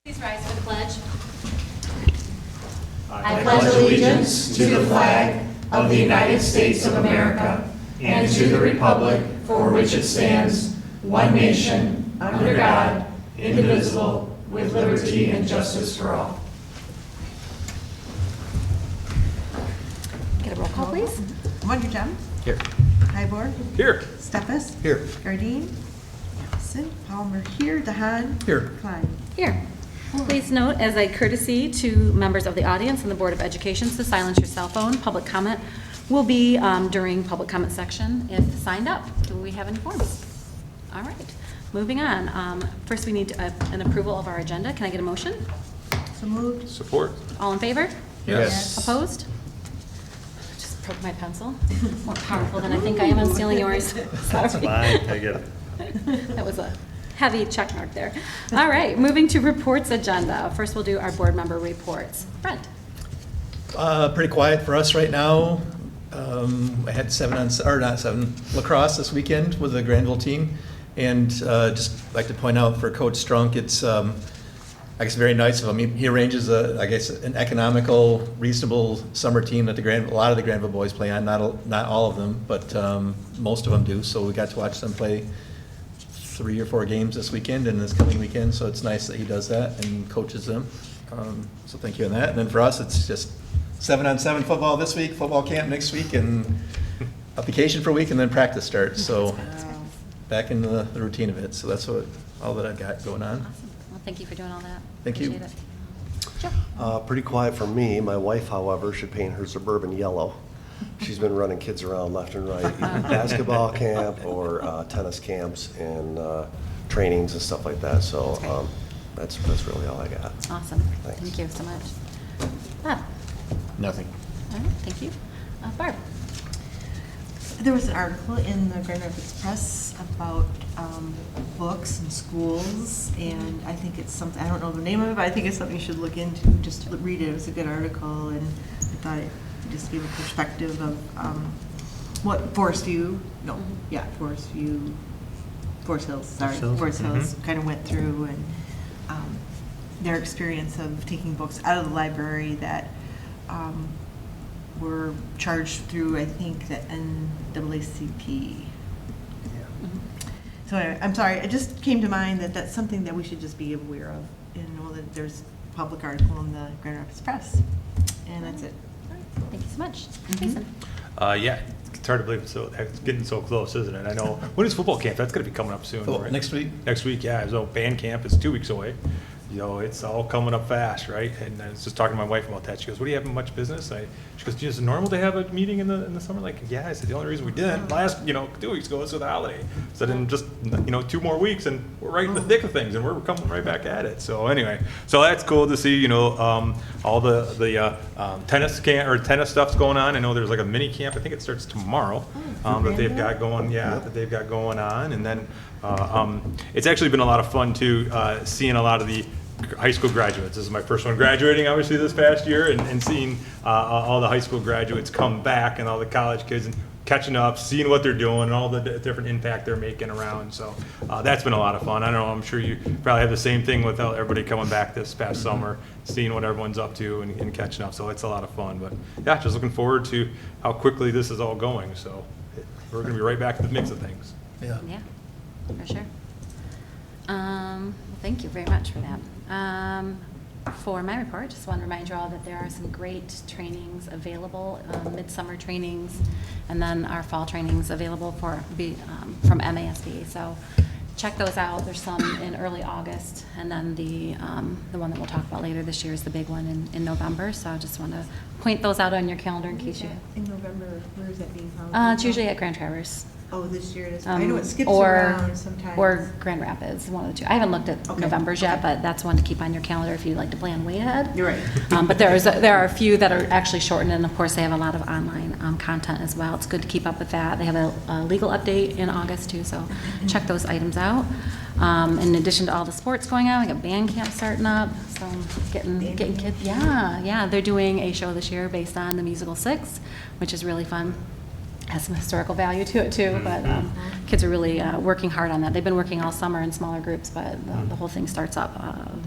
Please rise for the pledge. I pledge allegiance to the flag of the United States of America and to the republic for which it stands, one nation, under God, indivisible, with liberty and justice for all. Get a roll call, please. Wonderjum. Here. Hybor. Here. Steffes. Here. Gardine. Allison. Palmer here. DeHaan. Here. Klein. Here. Please note, as a courtesy to members of the audience and the Board of Education, to silence your cell phone. Public comment will be during public comment section if signed up. Do we have any forms? All right. Moving on. First, we need an approval of our agenda. Can I get a motion? So moved. Support. All in favor? Yes. Opposed? Just broke my pencil. More powerful than I think I am. I'm stealing yours. Sorry. Fine, I get it. That was a heavy check mark there. All right, moving to reports agenda. First, we'll do our board member reports. Brent. Pretty quiet for us right now. I had lacrosse this weekend with the Grandville team. And just like to point out for Coach Strunk, it's I guess very nice of him. He arranges an economical, reasonable summer team that a lot of the Grandville boys play on. Not all of them, but most of them do. So we got to watch them play 3 or 4 games this weekend and this coming weekend. So it's nice that he does that and coaches them. So thank you on that. And then for us, it's just 7-on-7 football this week, football camp next week, and a vacation for a week, and then practice starts. So back in the routine of it. So that's all that I've got going on. Awesome. Well, thank you for doing all that. Thank you. Appreciate it. Joe. Pretty quiet for me. My wife, however, should paint her Suburban yellow. She's been running kids around left and right, either basketball camp or tennis camps and trainings and stuff like that. So that's really all I got. Awesome. Thanks. Thank you so much. Bob. Nothing. All right, thank you. Barb. There was an article in the Grand Rapids Press about books and schools, and I think it's something, I don't know the name of it, but I think it's something you should look into, just to read it. It was a good article, and I thought it just gave a perspective of what Forest Hills kind of went through, and their experience of taking books out of the library that were charged through, I think, the NAACP. So anyway, I'm sorry, it just came to mind that that's something that we should just be aware of, and know that there's a public article in the Grand Rapids Press. And that's it. All right, thank you so much. Jason. Yeah, it's hard to believe it's getting so close, isn't it? I know. When is football camp? That's going to be coming up soon, right? Next week. Next week, yeah. So band camp is 2 weeks away. You know, it's all coming up fast, right? And I was just talking to my wife about that. She goes, "What, do you have much business?" She goes, "Is it normal to have a meeting in the summer?" Like, yeah. I said, the only reason we didn't last, 2 weeks ago was the holiday. So then just, 2 more weeks and we're right in the thick of things and we're coming right back at it. So anyway, so that's cool to see, all the tennis tennis stuff's going on. I know there's like a mini camp. I think it starts tomorrow that they've got going. Yeah, that they've got going on. And then it's actually been a lot of fun too, seeing a lot of the high school graduates. This is my first one graduating, obviously, this past year, and seeing all the high school graduates come back and all the college kids and catching up, seeing what they're doing and all the different impact they're making around. So that's been a lot of fun. I don't know, I'm sure you probably have the same thing with everybody coming back this past summer, seeing what everyone's up to and catching up. So it's a lot of fun. But yeah, just looking forward to how quickly this is all going. So we're going to be right back in the mix of things. Yeah. Yeah, for sure. Well, thank you very much for that. For my report, just want to remind you all that there are some great trainings available, midsummer trainings, and then our fall trainings available from MASB. So check those out. There's some in early August, and then the one that we'll talk about later this year is the big one in November. So I just want to point those out on your calendar in case you. In November, where is that being held? It's usually at Grand Traverse. Oh, this year it is. I know it skips or, around sometimes. Or Grand Rapids, one of the two. I haven't looked at Okay. November's yet, but that's one to keep on your calendar if you'd like to plan way ahead. You're right. But there are a few that are actually shortened, and of course they have a lot of online content as well. It's good to keep up with that. They have a legal update in August too, so check those items out. In addition to all the sports going on, we got band camp starting up, so getting kids. Yeah, they're doing a show this year based on the musical Six, which is really fun. has some historical value to it too, but kids are really working hard on that. They've been working all summer in smaller groups, but the whole thing starts up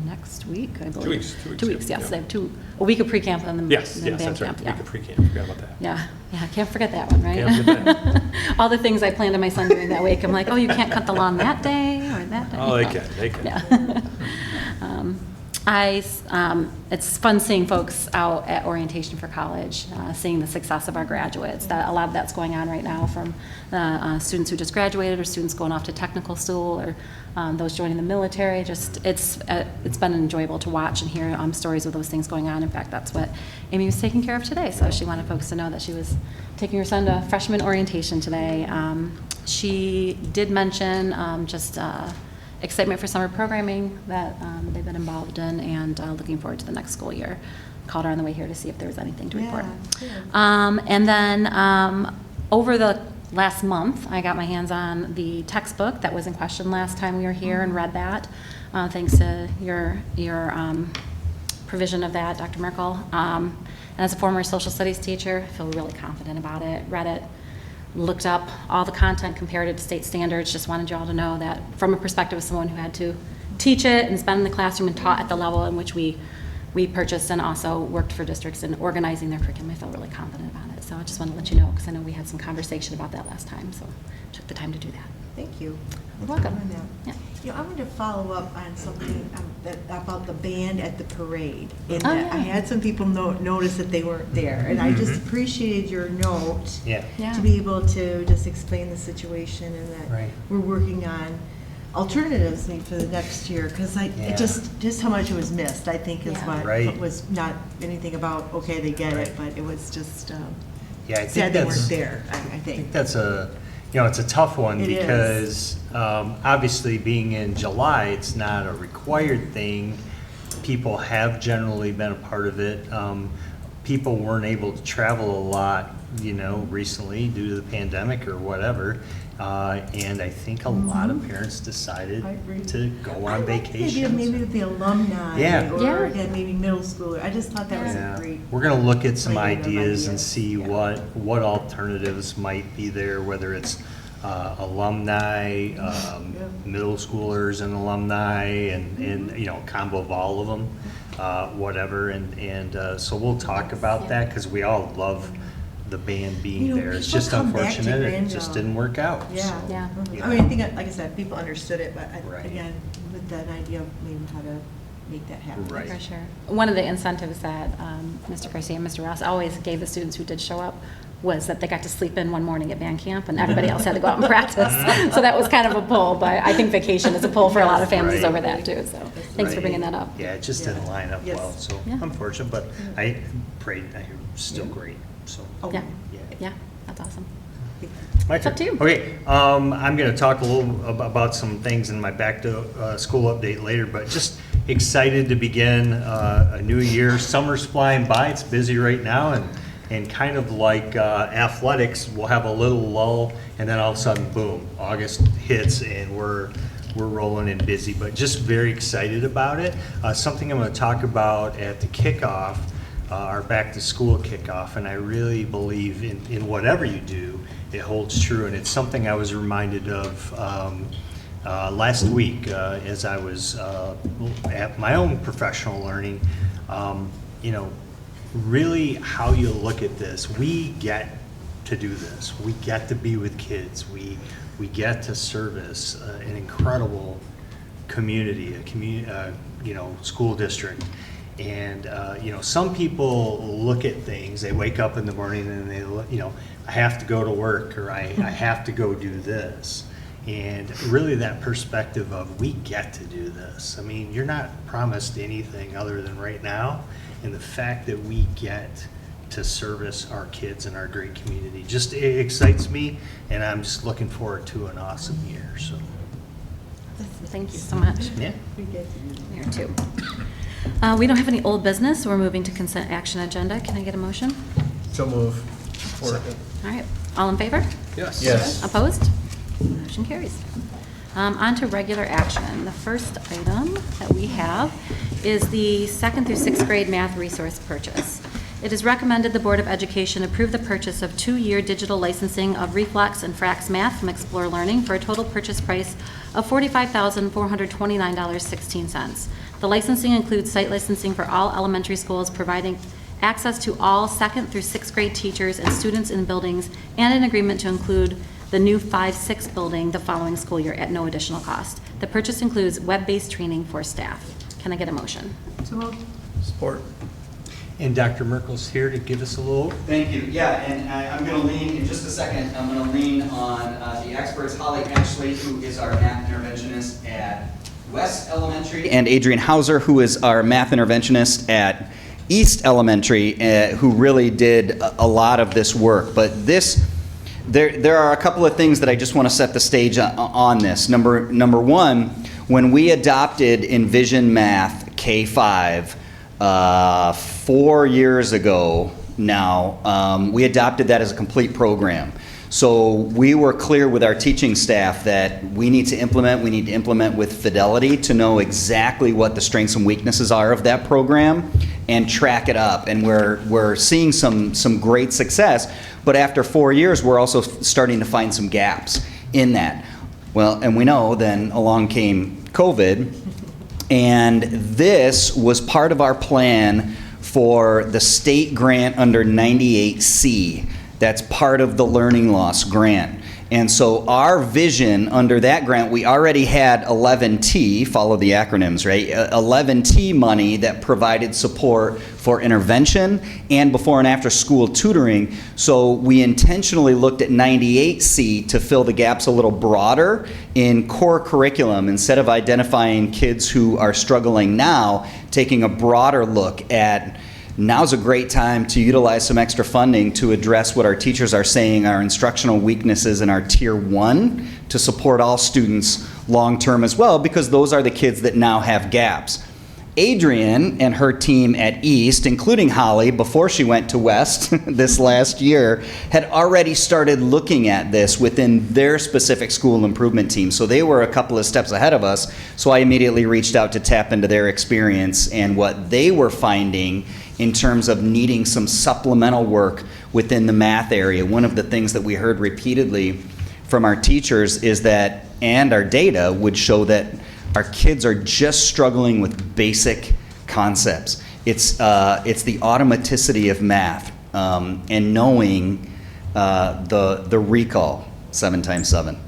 next week, I believe. 2 weeks. 2 weeks, yeah. yes. They have a week of pre-camp and then Yes, then band that's right. camp. We Yeah. could pre-camp, forgot about that. Yeah, can't forget that one, right? Can't forget that. All the things I planned on my son doing that week, I'm like, oh, you can't cut the lawn that day or that day. Oh, they can. Yeah. It's fun seeing folks out at orientation for college, seeing the success of our graduates. That a lot of that's going on right now from the students who just graduated, or students going off to technical school, or those joining the military. Just it's been enjoyable to watch and hear stories of those things going on. In fact, that's what Amy was taking care of today. So she wanted folks to know that she was taking her son to freshman orientation today. She did mention excitement for summer programming that they've been involved in, and looking forward to the next school year. Called her on the way here to see if there was anything to report. good. And then over the last month, I got my hands on the textbook that was in question last time we were here and read that. Thanks to your provision of that, Dr. Merkel. And as a former social studies teacher, I feel really confident about it. Read it, looked up all the content, compared it to state standards. Just wanted you all to know that from a perspective of someone who had to teach it and has been in the classroom and taught at the level in which we purchased, and also worked for districts in organizing their curriculum, I feel really confident about it. So I just want to let you know, because I know we had some conversation about that last time, so took the time to do that. Thank you. You're welcome. Yeah. Yeah. I wanted to follow up on something about the band at the parade. And Oh, that yeah. I had some people notice that they weren't there, and I just appreciated your note Yeah. Yeah. to be able to just explain the situation, and that Right. we're working on alternatives maybe for the next year, because Yeah. it just how much it was missed, I think, is Yeah. what Right. was not anything about, okay, they get it, Right. but it was just Yeah, I think sad they that's. weren't there, I I think think. that's it's a tough one It is. because obviously being in July, it's not a required thing. People have generally been a part of it. People weren't able to travel a lot, recently due to the pandemic or whatever. And I think a lot of parents decided I agree. to go I on like the idea vacation. of maybe the alumni, Yeah. or Yeah. again, maybe middle schooler. I just thought that was Yeah. a great. We're gonna look at some great idea. ideas and see Yeah. what alternatives might be there, whether it's alumni, middle schoolers and alumni, and combo of all of them, whatever, and so we'll talk about that, because we all love the band being there. It's people just come back to unfortunate, it just Granville. didn't work out. Yeah. so, Yeah. I mean, I think, like I said, people understood it, but Right. again, with that idea of maybe how to make that happen. Right. For sure. One of the incentives that Mr. Percy and Mr. Ross always gave the students who did show up was that they got to sleep in one morning at band camp, and everybody else had to go out and practice. So that was kind of a pull, but I think vacation is a pull for a lot of families Right. over that too, so thanks for bringing that up. Yeah, it just didn't line up Yes. well, so Yeah. unfortunate, but I prayed, still great, so. Oh, Yeah, Yeah. yeah, that's awesome. My It's up turn. to you. Okay, I'm gonna talk a little about some things in my back to school update later, but just excited to begin a new year. Summer's flying by, it's busy right now, and kind of like athletics, we'll have a little lull, and then all of a sudden, boom, August hits, and we're rolling and busy, but just very excited about it. Something I'm gonna talk about at the kickoff, our back to school kickoff, and I really believe in whatever you do, it holds true, and it's something I was reminded of last week as I was at my own professional learning. Really how you look at this, we get to do this. We get to be with kids. We get to service an incredible community, school district. And, some people look at things, they wake up in the morning and they look, I have to go to work, or I have to go do this. And really that perspective of we get to do this. I mean, you're not promised anything other than right now. And the fact that we get to service our kids and our great community just it excites me, and I'm just looking forward to an awesome year, so. Thank you so much. Yeah. We get to do that. There too. We don't have any old business, so we're moving to consent action agenda. Can I get a motion? So move. All right, all in favor? Yes. Yes. Opposed? Motion carries. On to regular action. The first item that we have is the 2nd through 6th grade math resource purchase. It is recommended the Board of Education approve the purchase of 2-year digital licensing of Reflex and Frax Math from Explore Learning for a total purchase price of $45,429.16. The licensing includes site licensing for all elementary schools, providing access to all 2nd through 6th grade teachers and students in buildings, and an agreement to include the new 5-6 building the following school year at no additional cost. The purchase includes web-based training for staff. Can I get a motion? So moved. Support. And Dr. Merkel's here to give us a little. Thank you. Yeah, and I'm going to lean, in just a second, I'm going to lean on the experts, Holly Ashley, who is our math interventionist at West Elementary, and Adrian Hauser, who is our math interventionist at East Elementary, who really did a lot of this work. But there are a couple of things that I just want to set the stage on this. Number one, when we adopted Envision Math K-5 4 years ago now, we adopted that as a complete program. So we were clear with our teaching staff that we need to implement with fidelity to know exactly what the strengths and weaknesses are of that program and track it up. And we're seeing some great success, but after 4 years, we're also starting to find some gaps in that. Well, and we know then along came COVID, and this was part of our plan for the state grant under 98C. That's part of the learning loss grant. And so our vision under that grant, we already had 11T, follow the acronyms, right? 11T money that provided support for intervention and before and after school tutoring. So we intentionally looked at 98C to fill the gaps a little broader in core curriculum, instead of identifying kids who are struggling now, taking a broader look at now's a great time to utilize some extra funding to address what our teachers are saying are instructional weaknesses in our Tier 1 to support all students long term as well, because those are the kids that now have gaps. Adrian and her team at East, including Holly, before she went to West this last year, had already started looking at this within their specific school improvement team. So they were a couple of steps ahead of us. So I immediately reached out to tap into their experience and what they were finding in terms of needing some supplemental work within the math area. One of the things that we heard repeatedly from our teachers is that, and our data would show that our kids are just struggling with basic concepts. It's the automaticity of math and knowing the recall, 7 times 7,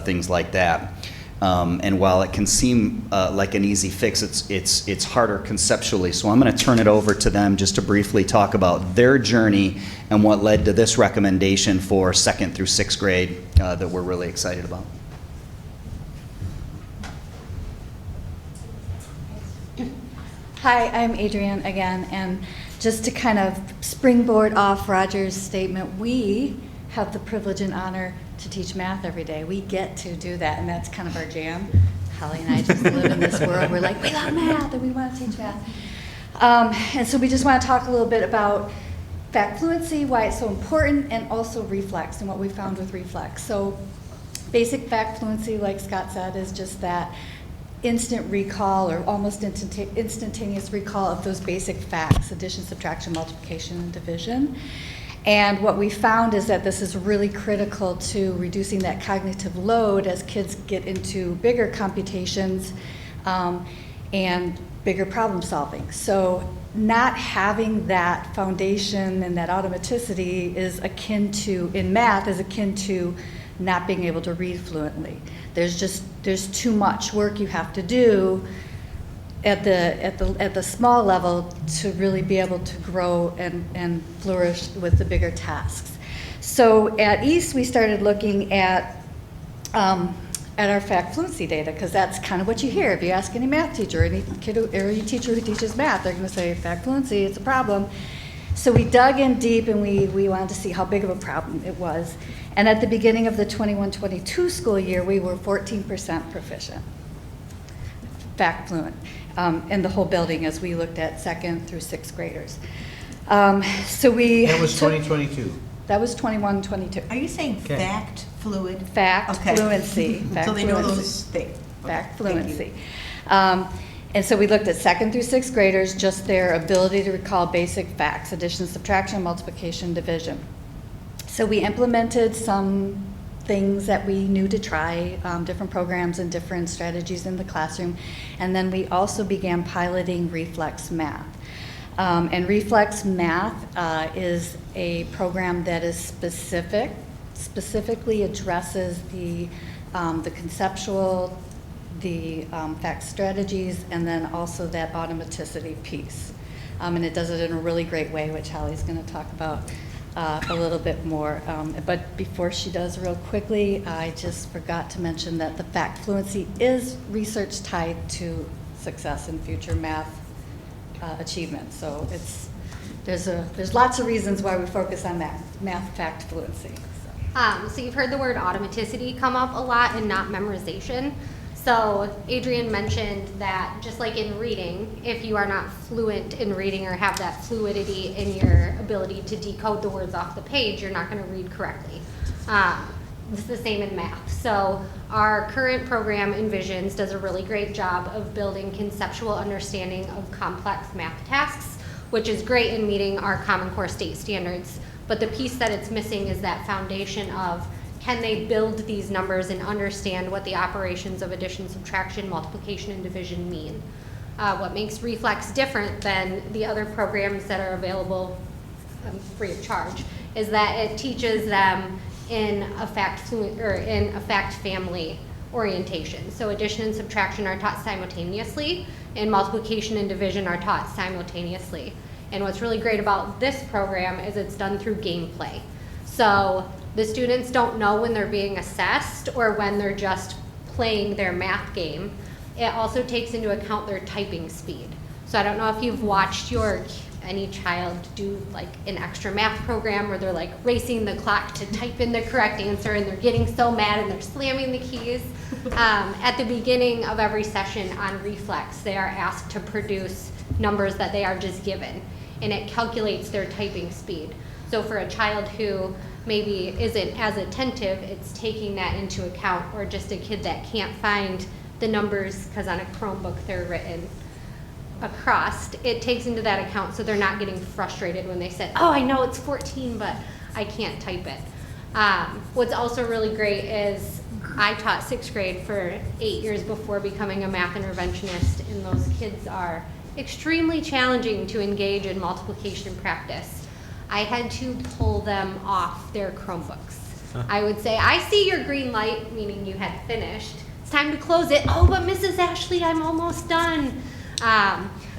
things like that. And while it can seem like an easy fix, it's harder conceptually. So I'm going to turn it over to them just to briefly talk about their journey and what led to this recommendation for 2nd through 6th grade that we're really excited about. Hi, I'm Adrienne again, and just to kind of springboard off Roger's statement, we have the privilege and honor to teach math every day. We get to do that, and that's kind of our jam. Holly and I just live in this world. We're like, we love math, and we want to teach math. And so we just want to talk a little bit about fact fluency, why it's so important, and also reflex, and what we found with reflex. So basic fact fluency, like Scott said, is just that instant recall or almost instantaneous recall of those basic facts: addition, subtraction, multiplication, and division. And what we found is that this is really critical to reducing that cognitive load as kids get into bigger computations and bigger problem solving. So not having that foundation and that automaticity is akin to, in math, is akin to not being able to read fluently. There's too much work you have to do at the small level to really be able to grow and flourish with the bigger tasks. So at East, we started looking at our fact fluency data, because that's kind of what you hear. If you ask any math teacher, any kid or any teacher who teaches math, they're going to say fact fluency, it's a problem. So we dug in deep, and we wanted to see how big of a problem it was. And at the beginning of the 21-22 school year, we were 14% proficient, fact fluent, in the whole building as we looked at 2nd through 6th graders. So we That was 2022. That was 21-22. Are you saying Okay. fact fluid? Fact Okay. fluency. Fact So they know fluency. those things. Okay, Fact thank you. fluency. And so we looked at 2nd through 6th graders, just their ability to recall basic facts, addition, subtraction, multiplication, division. So we implemented some things that we knew to try, different programs and different strategies in the classroom. And then we also began piloting Reflex Math. And Reflex Math is a program that is specifically addresses the conceptual, the fact strategies, and then also that automaticity piece. And it does it in a really great way, which Holly's going to talk about a little bit more. But before she does, real quickly, I just forgot to mention that the fact fluency is research tied to success in future math achievement. So there's lots of reasons why we focus on that math fact fluency. So you've heard the word automaticity come up a lot and not memorization. So Adrian mentioned that just like in reading, if you are not fluent in reading or have that fluidity in your ability to decode the words off the page, you're not going to read correctly. It's the same in math. So our current program, Envisions, does a really great job of building conceptual understanding of complex math tasks, which is great in meeting our Common Core state standards. But the piece that it's missing is that foundation of, can they build these numbers and understand what the operations of addition, subtraction, multiplication, and division mean? What makes Reflex different than the other programs that are available free of charge is that it teaches them in a fact family orientation. So addition and subtraction are taught simultaneously, and multiplication and division are taught simultaneously. And what's really great about this program is it's done through gameplay. So the students don't know when they're being assessed or when they're just playing their math game. It also takes into account their typing speed. So I don't know if you've watched any child do like an extra math program where they're like racing the clock to type in the correct answer and they're getting so mad and they're slamming the keys. At the beginning of every session on Reflex, they are asked to produce numbers that they are just given, and it calculates their typing speed. So for a child who maybe isn't as attentive, it's taking that into account, or just a kid that can't find the numbers because on a Chromebook they're written across, it takes into that account so they're not getting frustrated when they say, oh, I know it's 14, but I can't type it. What's also really great is I taught 6th grade for 8 years before becoming a math interventionist, and those kids are extremely challenging to engage in multiplication practice. I had to pull them off their Chromebooks. I would say, I see your green light, meaning you had finished. It's time to close it. Oh, but Mrs. Ashley, I'm almost done.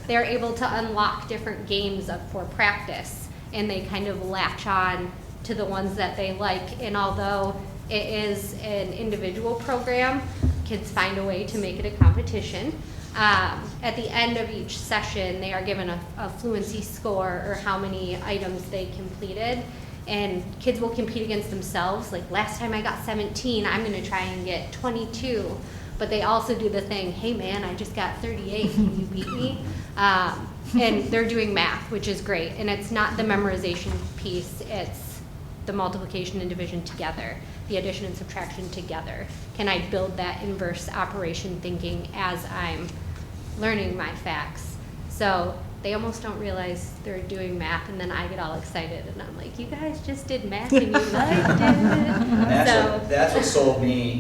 They're able to unlock different games for practice, and they kind of latch on to the ones that they like. And although it is an individual program, kids find a way to make it a competition. At the end of each session, they are given a fluency score or how many items they completed. And kids will compete against themselves. Like, last time I got 17, I'm going to try and get 22. But they also do the thing, hey man, I just got 38, can you beat me? And they're doing math, which is great. And it's not the memorization piece, it's the multiplication and division together, the addition and subtraction together. Can I build that inverse operation thinking as I'm learning my facts? So they almost don't realize they're doing math, and then I get all excited, and I'm like, you guys just did math and you liked it. That's what sold me.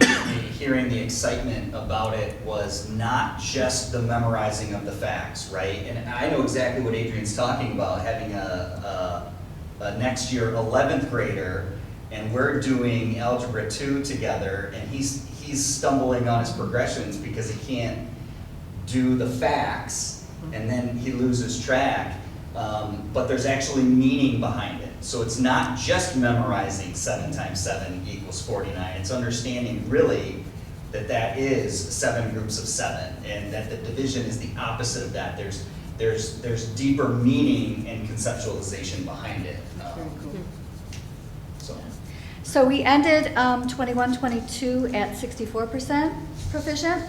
Hearing the excitement about it was not just the memorizing of the facts, right? And I know exactly what Adrian's talking about, having a next year 11th grader, and we're doing Algebra 2 together, and he's stumbling on his progressions because he can't do the facts, and then he loses track, but there's actually meaning behind it. So it's not just memorizing 7 times 7 equals 49, it's understanding really that is 7 groups of 7, and that the division is the opposite of that. There's deeper meaning and conceptualization behind it. So we ended 21-22 at 64% proficient.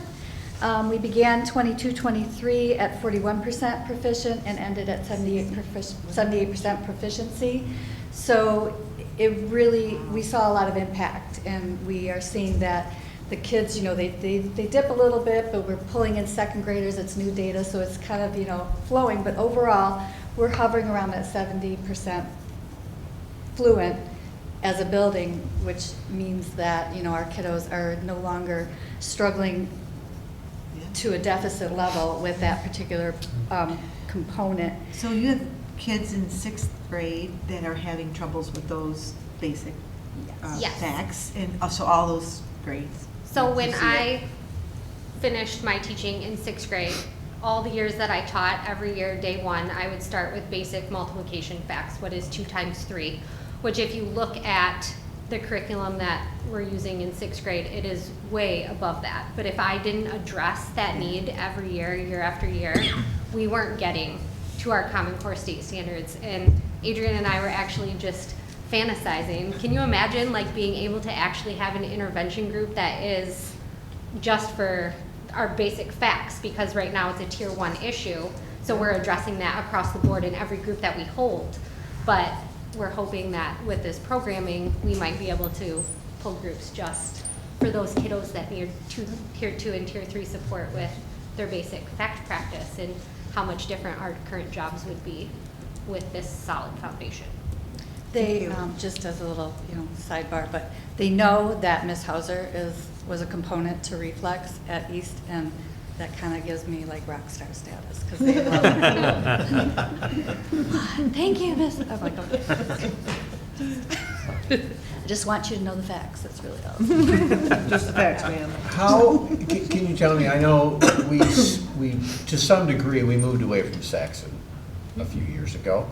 We began 22-23 at 41% proficient and ended at 78% proficiency. So it really, we saw a lot of impact, and we are seeing that the kids, you know, they dip a little bit, but we're pulling in second graders, it's new data, so it's kind of, you know, flowing. But overall, we're hovering around that 70% fluent as a building, which means that, you know, our kiddos are no longer struggling to a deficit level with that particular component. So you have kids in 6th grade that are having troubles with those basic Yes. facts, and also all those grades. So when You see it? I finished my teaching in 6th grade, all the years that I taught, every year, day one, I would start with basic multiplication facts. What is 2 times 3? Which if you look at the curriculum that we're using in 6th grade, it is way above that. But if I didn't address that need every year, year after year, we weren't getting to our Common Core state standards. And Adrian and I were actually just fantasizing. Can you imagine like being able to actually have an intervention group that is just for our basic facts? Because right now it's a tier 1 issue. So we're addressing that across the board in every group that we hold. But we're hoping that with this programming, we might be able to pull groups just for those kiddos that need tier 2 and tier 3 support with their basic fact practice, and how much different our current jobs would be with this solid foundation. They, just as a little, you know, sidebar, but they know that Miss Hauser was a component to Reflex at East, and that kind of gives me like rock star status, because they love it. Thank you, Miss. I'm like, okay. I just want you to know the facts, that's really all. Just the facts, ma'am. How, can you tell me, I know we, to some degree, we moved away from Saxon a few years ago.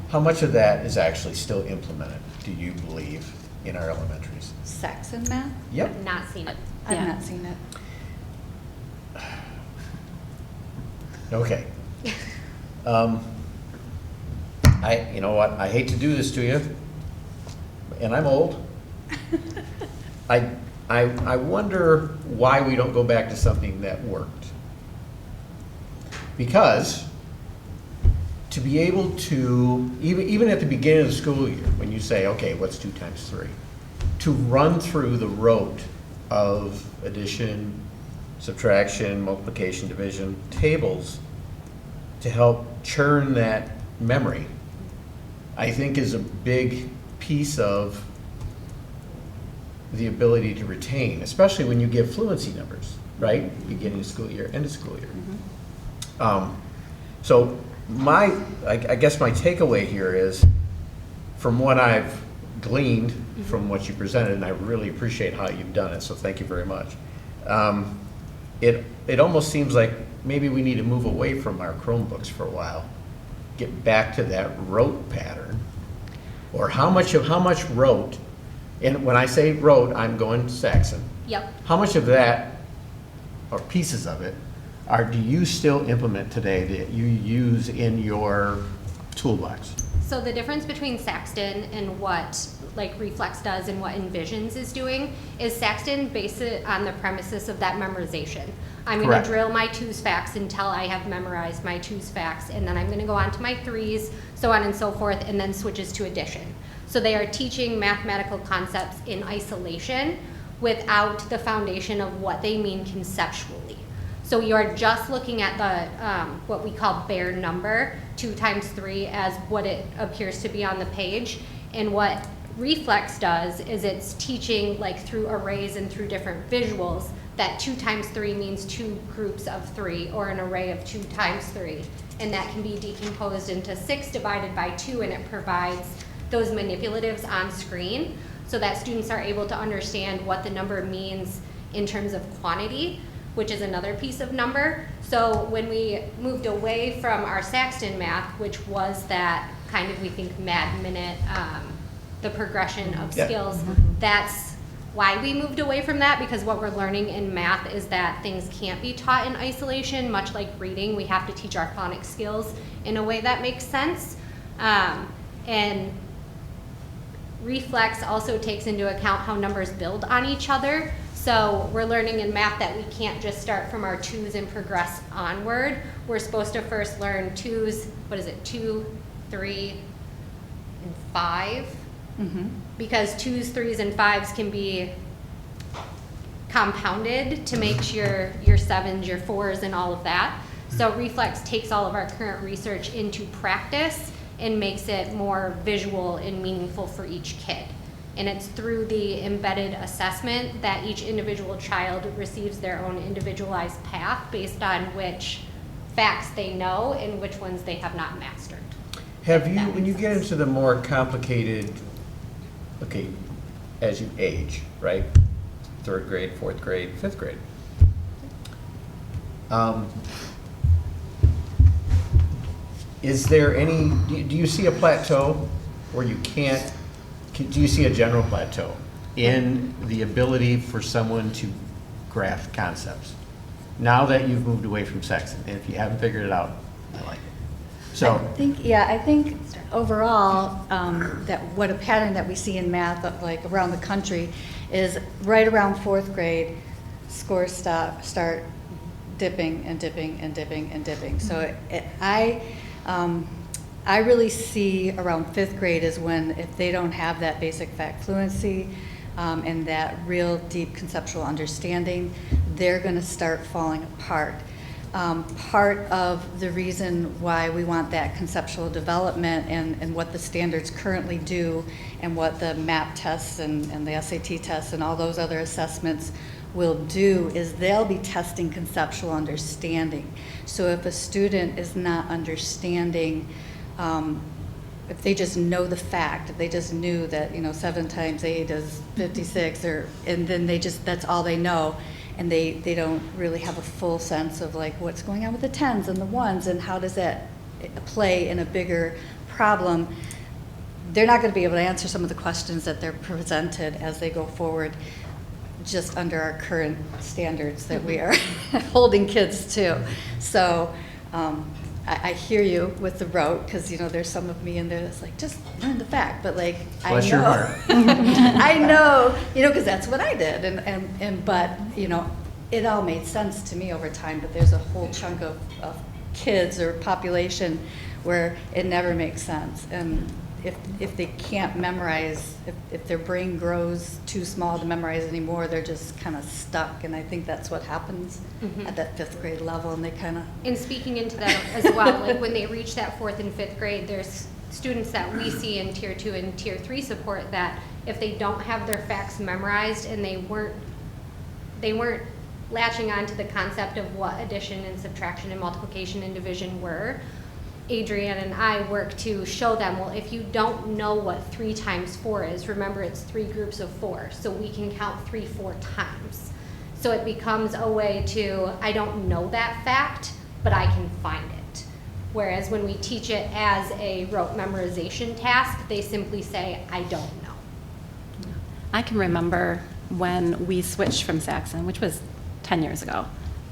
How much of that is actually still implemented, do you believe, in our elementaries? Saxon math? Yep. I've not seen it. I've Yeah. not seen it. Okay. You know what, I hate to do this to you, and I'm old. I wonder why we don't go back to something that worked. Because to be able to, even at the beginning of the school year, when you say, okay, what's 2 times 3? To run through the rote of addition, subtraction, multiplication, division, tables, to help churn that memory, I think is a big piece of the ability to retain, especially when you give fluency numbers, right? Beginning of school year, end of school year. So I guess my takeaway here is, from what I've gleaned from what you presented, and I really appreciate how you've done it, so thank you very much. It almost seems like maybe we need to move away from our Chromebooks for a while, get back to that rote pattern, or how much rote, and when I say rote, I'm going Saxon. Yep. How much of that, or pieces of it, do you still implement today that you use in your toolbox? So the difference between Saxton and what like Reflex does and what Envisions is doing is Saxton based it on the premises of that memorization. I'm going Correct. to drill my 2's facts until I have memorized my 2's facts, and then I'm going to go on to my 3's, so on and so forth, and then switches to addition. So they are teaching mathematical concepts in isolation without the foundation of what they mean conceptually. So you are just looking at the what we call bare number, 2 times 3, as what it appears to be on the page. And what Reflex does is it's teaching like through arrays and through different visuals that 2 times 3 means 2 groups of 3, or an array of 2 times 3. And that can be decomposed into 6 divided by 2, and it provides those manipulatives on screen so that students are able to understand what the number means in terms of quantity, which is another piece of number. So when we moved away from our Saxton math, which was that kind of, we think, mad minute, the progression of Yeah. skills, that's why we moved away from that, because what we're learning in math is that things can't be taught in isolation. Much like reading, we have to teach our phonics skills in a way that makes sense. And Reflex also takes into account how numbers build on each other. So we're learning in math that we can't just start from our 2's and progress onward. We're supposed to first learn 2's, 2, 3, and 5. Mm-hmm. Because 2's, 3's, and 5's can be compounded to make your 7s, your 4s, and all of that. So Reflex takes all of our current research into practice and makes it more visual and meaningful for each kid. And it's through the embedded assessment that each individual child receives their own individualized path based on which facts they know and which ones they have not mastered. Have you, when you get into the more complicated, okay, as you age, right? 3rd grade, 4th grade, 5th grade. Is there any, do you see a plateau where you can't, do you see a general plateau in the ability for someone to grasp concepts? Now that you've moved away from sex, and if you haven't figured it out, I like it. So, I think overall, that what a pattern that we see in math, like around the country, is right around 4th grade, scores start dipping and dipping and dipping and dipping. So I really see around 5th grade is when, if they don't have that basic fact fluency and that real deep conceptual understanding, they're going to start falling apart. Part of the reason why we want that conceptual development and what the standards currently do and what the MAP tests and the SAT tests and all those other assessments will do is they'll be testing conceptual understanding. So if a student is not understanding, if they just know the fact, if they just knew that 7 times 8 is 56, and then that's all they know, and they don't really have a full sense of like what's going on with the 10s and the 1s and how does that play in a bigger problem, they're not going to be able to answer some of the questions that they're presented as they go forward just under our current standards that we are holding kids to. So I hear you with the rote, because there's some of me in there that's like, just learn the fact, but like bless your heart. I know, because that's what I did, but it all made sense to me over time. But there's a whole chunk of kids or population where it never makes sense, and if they can't memorize, if their brain grows too small to memorize anymore, they're just kind of stuck. And I think that's what happens at that 5th grade level, and they kind of. And speaking into that as well, like when they reach that 4th and 5th grade, there's students that we see in Tier 2 and Tier 3 support that if they don't have their facts memorized and they weren't latching on to the concept of what addition and subtraction and multiplication and division were, Adrienne and I work to show them, well, if you don't know what 3 times 4 is, remember it's 3 groups of 4, so we can count 3 4 times. So it becomes a way to, I don't know that fact, but I can find it. Whereas when we teach it as a rote memorization task, they simply say, I don't know. I can remember when we switched from Saxon, which was 10 years ago.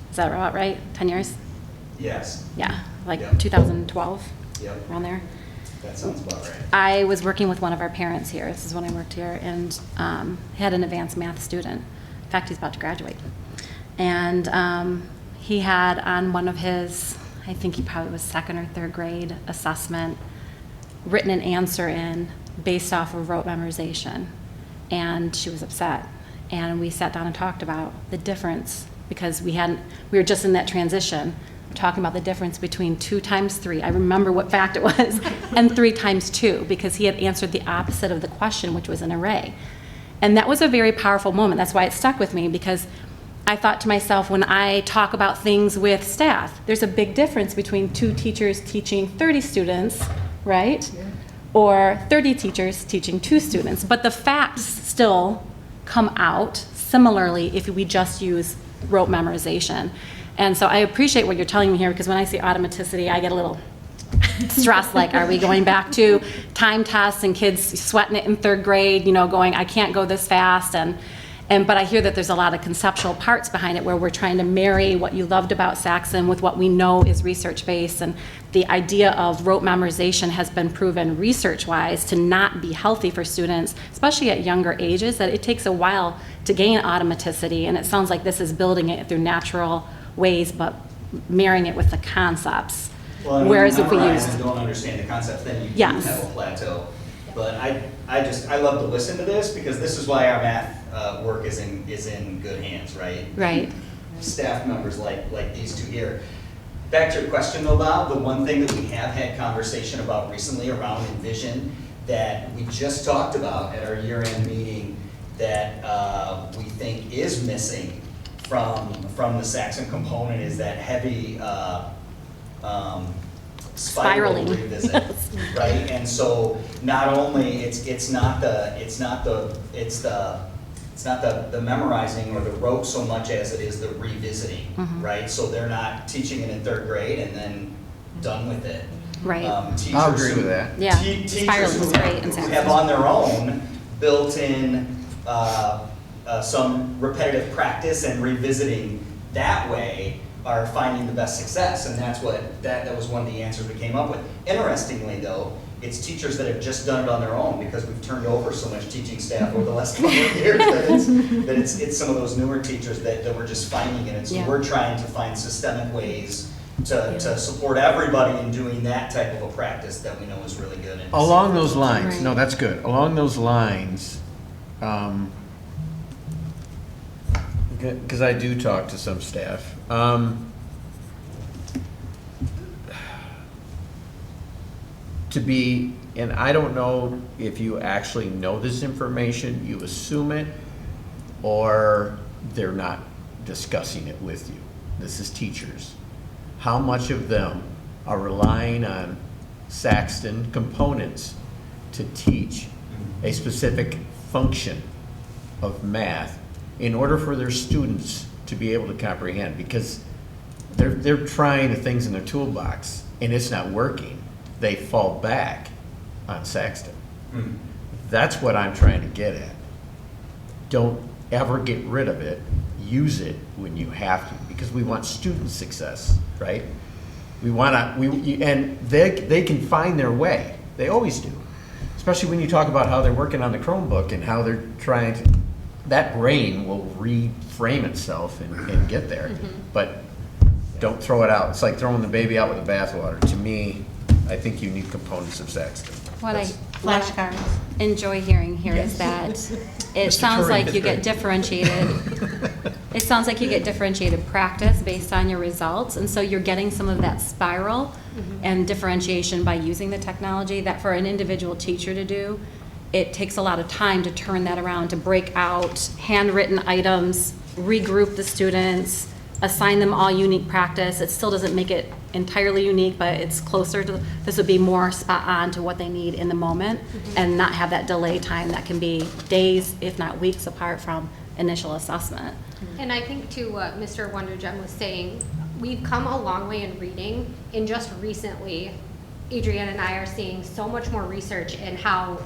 Is that about right? 10 years? Yes. Yeah, like Yep. 2012, Yep. around there. That sounds about right. I was working with one of our parents here. This is when I worked here, and had an advanced math student. In fact, he's about to graduate. And he had on one of his, I think he probably was 2nd or 3rd grade assessment, written an answer in based off of rote memorization. And she was upset. And we sat down and talked about the difference, because we were just in that transition, talking about the difference between 2 times 3. I remember what fact it was, and 3 times 2, because he had answered the opposite of the question, which was an array. And that was a very powerful moment. That's why it stuck with me, because I thought to myself, when I talk about things with staff, there's a big difference between 2 teachers teaching 30 students, right? Yeah. Or 30 teachers teaching 2 students. But the facts still come out similarly if we just use rote memorization. And so I appreciate what you're telling me here, because when I see automaticity, I get a little stressed, like, are we going back to time tests and kids sweating it in 3rd grade, going, I can't go this fast, but I hear that there's a lot of conceptual parts behind it where we're trying to marry what you loved about Saxon with what we know is research-based, and the idea of rote memorization has been proven research-wise to not be healthy for students, especially at younger ages, that it takes a while to gain automaticity, and it sounds like this is building it through natural ways, but marrying it with the concepts. Well, Whereas if we memorize use and don't understand the concepts, then you do Yes. have a plateau. But I love to listen to this because this is why our math work is in good hands, right? Right. Staff members like these two here. Back to your question though, Bob, the one thing that we have had conversation about recently around Envision that we just talked about at our year-end meeting that we think is missing from the Saxon component is that heavy spiral Spiraling. revisit, Yes. right? And so not only it's not the memorizing or the rote so much as it is the revisiting, Mhm. right? So they're not teaching it in third grade and then done with it. Right. Teachers I'll agree who- with that. Yeah, Teachers spiraling who is great in who Saxon. have on their own built-in some repetitive practice and revisiting that way are finding the best success, and that's what that was one of the answers we came up with. Interestingly, though, it's teachers that have just done it on their own because we've turned over so much teaching staff over the last couple of years that it's some of those newer teachers that we're just finding it. And so Yeah. we're trying to find systemic ways to support everybody in doing that type of a practice that we know is really good. And Along those lines, Right. no, that's good. Along those lines, because I do talk to some staff. To be, and I don't know if you actually know this information, you assume it, or they're not discussing it with you. This is teachers. How much of them are relying on Saxton components to teach a specific function of math in order for their students to be able to comprehend? Because they're trying the things in their toolbox and it's not working. They fall back on Saxton. Mhm. That's what I'm trying to get at. Don't ever get rid of it. Use it when you have to, because we want student success, right? We want to, and they can find their way. They always do. Especially when you talk about how they're working on the Chromebook and how they're trying to, that brain will reframe itself and get there. But don't throw it out. It's like throwing the baby out with the bathwater. To me, I think you need components of Saxton. What I Flashcards. enjoy hearing here is that it Mr. sounds Turing like is you get great. differentiated. It sounds like you get differentiated practice based on your results, and so you're getting some of that spiral and differentiation by using the technology that for an individual teacher to do, it takes a lot of time to turn that around, to break out handwritten items, regroup the students, assign them all unique practice. It still doesn't make it entirely unique, but it's closer to, this would be more spot on to what they need in the moment and not have that delay time that can be days, if not weeks apart from initial assessment. And I think to what Mr. Wondergem was saying, we've come a long way in reading, and just recently, Adrienne and I are seeing so much more research in how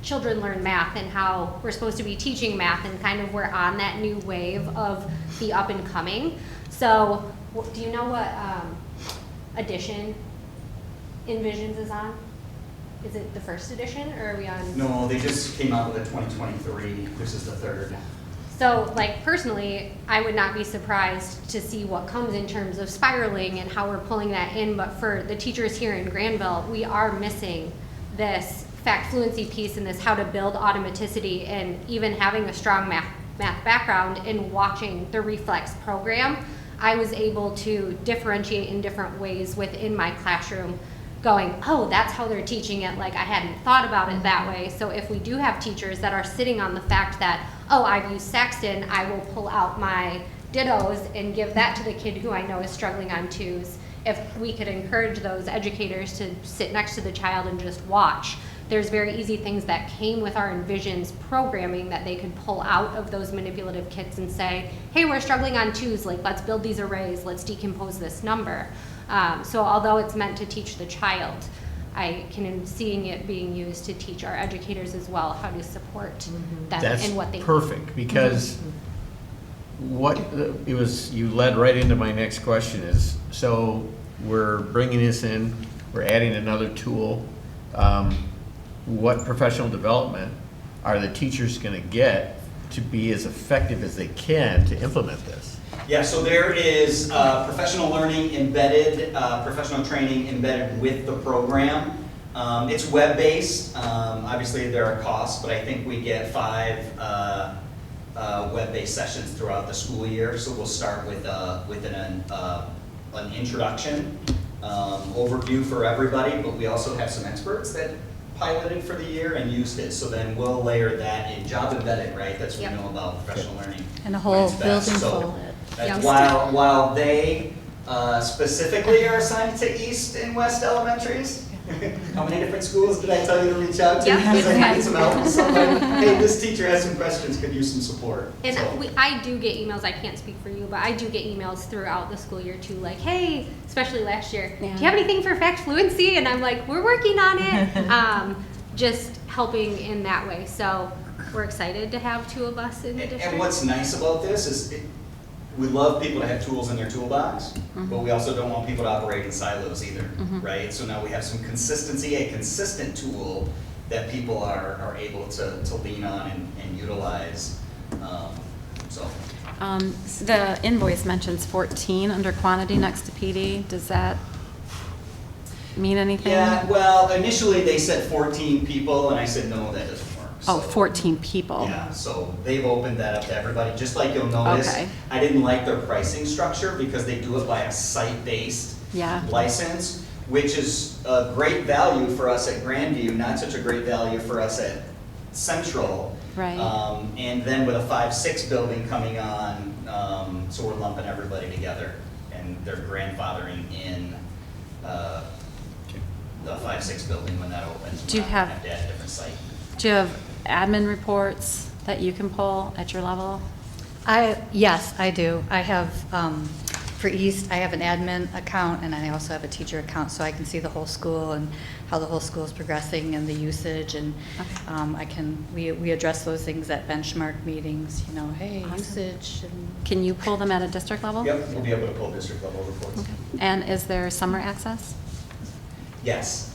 children learn math and how we're supposed to be teaching math, and kind of we're on that new wave of the up and coming. So do you know what edition Envisions is on? Is it the first edition, or are we on? No, they just came out with a 2023. This is the third. So, like, personally, I would not be surprised to see what comes in terms of spiraling and how we're pulling that in, but for the teachers here in Grandville, we are missing this fact fluency piece and this how to build automaticity, and even having a strong math background and watching the Reflex program, I was able to differentiate in different ways within my classroom, going, oh, that's how they're teaching it, like I hadn't thought about it that way. So if we do have teachers that are sitting on the fact that, oh, I've used Saxton, I will pull out my dittos and give that to the kid who I know is struggling on twos. If we could encourage those educators to sit next to the child and just watch, there's very easy things that came with our Envisions programming that they could pull out of those manipulative kits and say, hey, we're struggling on twos, like let's build these arrays, let's decompose this number. So although it's meant to teach the child, I can seeing it being used to teach our educators as well how to support them That's in what they perfect, because it was, you led right into my next question is, so we're bringing this in, we're adding another tool. What professional development are the teachers going to get to be as effective as they can to implement this? Yeah, so there is professional learning embedded, professional training embedded with the program. It's web-based. Obviously, there are costs, but I think we get 5 web-based sessions throughout the school year. So we'll start with an introduction, overview for everybody, but we also have some experts that piloted for the year and used it. So then we'll layer that in job embedded, right? That's what we Yep. know about professional learning. And a when whole it's best. building So full of it. that's Yep. while they specifically are assigned to East and West elementaries. How many different schools did I tell you to reach out to? Yep. Because I need some help with somebody. Hey, this teacher has some questions, could use some support. And So- I do get emails, I can't speak for you, but I do get emails throughout the school year too, like, hey, especially last year, do you have anything for fact fluency? And I'm like, we're working on it. Just helping in that way. So we're excited to have 2 of us in the district. And what's nice about this is we love people to have tools in their toolbox, but we also don't want people to operate in silos either, right? So now we have some consistency, a consistent tool that people are able to lean on and utilize. So The invoice mentions 14 under quantity next to PD. Does that mean anything? yeah, well, initially they said 14 people, and I said, no, that doesn't work. Oh, So- 14 people. Yeah, so they've opened that up to everybody, just like you'll notice. Okay. I didn't like their pricing structure because they do it by a site-based Yeah. license, which is a great value for us at Grandview, not such a great value for us at Central. Right. And then with a 5-6 building coming on, so we're lumping everybody together, and they're grandfathering in the 5-6 building when that opens. Do you We're not have- gonna to add a different site. Do you have admin reports that you can pull at your level? Yes, I do. I have, for East, I have an admin account, and I also have a teacher account, so I can see the whole school and how the whole school is progressing and the usage, and we address those things at benchmark meetings, you know, hey, Awesome. usage, and Can you pull them at a district level? Yep, we'll be able to pull district level reports. Okay. And is there summer access? Yes.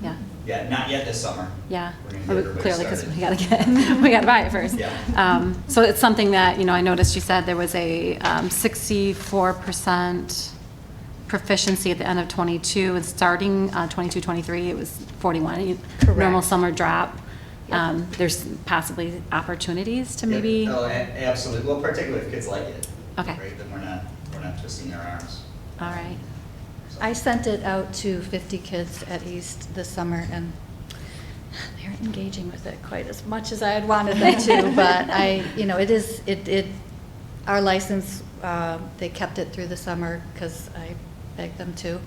Yeah. Yeah, not yet this summer. Yeah, We're gonna get everybody clearly, because started. we gotta we gotta buy it first. Yeah. So it's something that, I noticed you said there was a 64% proficiency at the end of '22, and starting '22, '23, it was 41. Correct. Normal summer drop. There's possibly opportunities to maybe, Yeah. Oh, absolutely. Well, particularly if kids like it. Okay. Right, then we're not twisting their arms. all right. I sent it out to 50 kids at East this summer, and they aren't engaging with it quite as much as I had wanted them to, but our license, they kept it through the summer because I begged them to,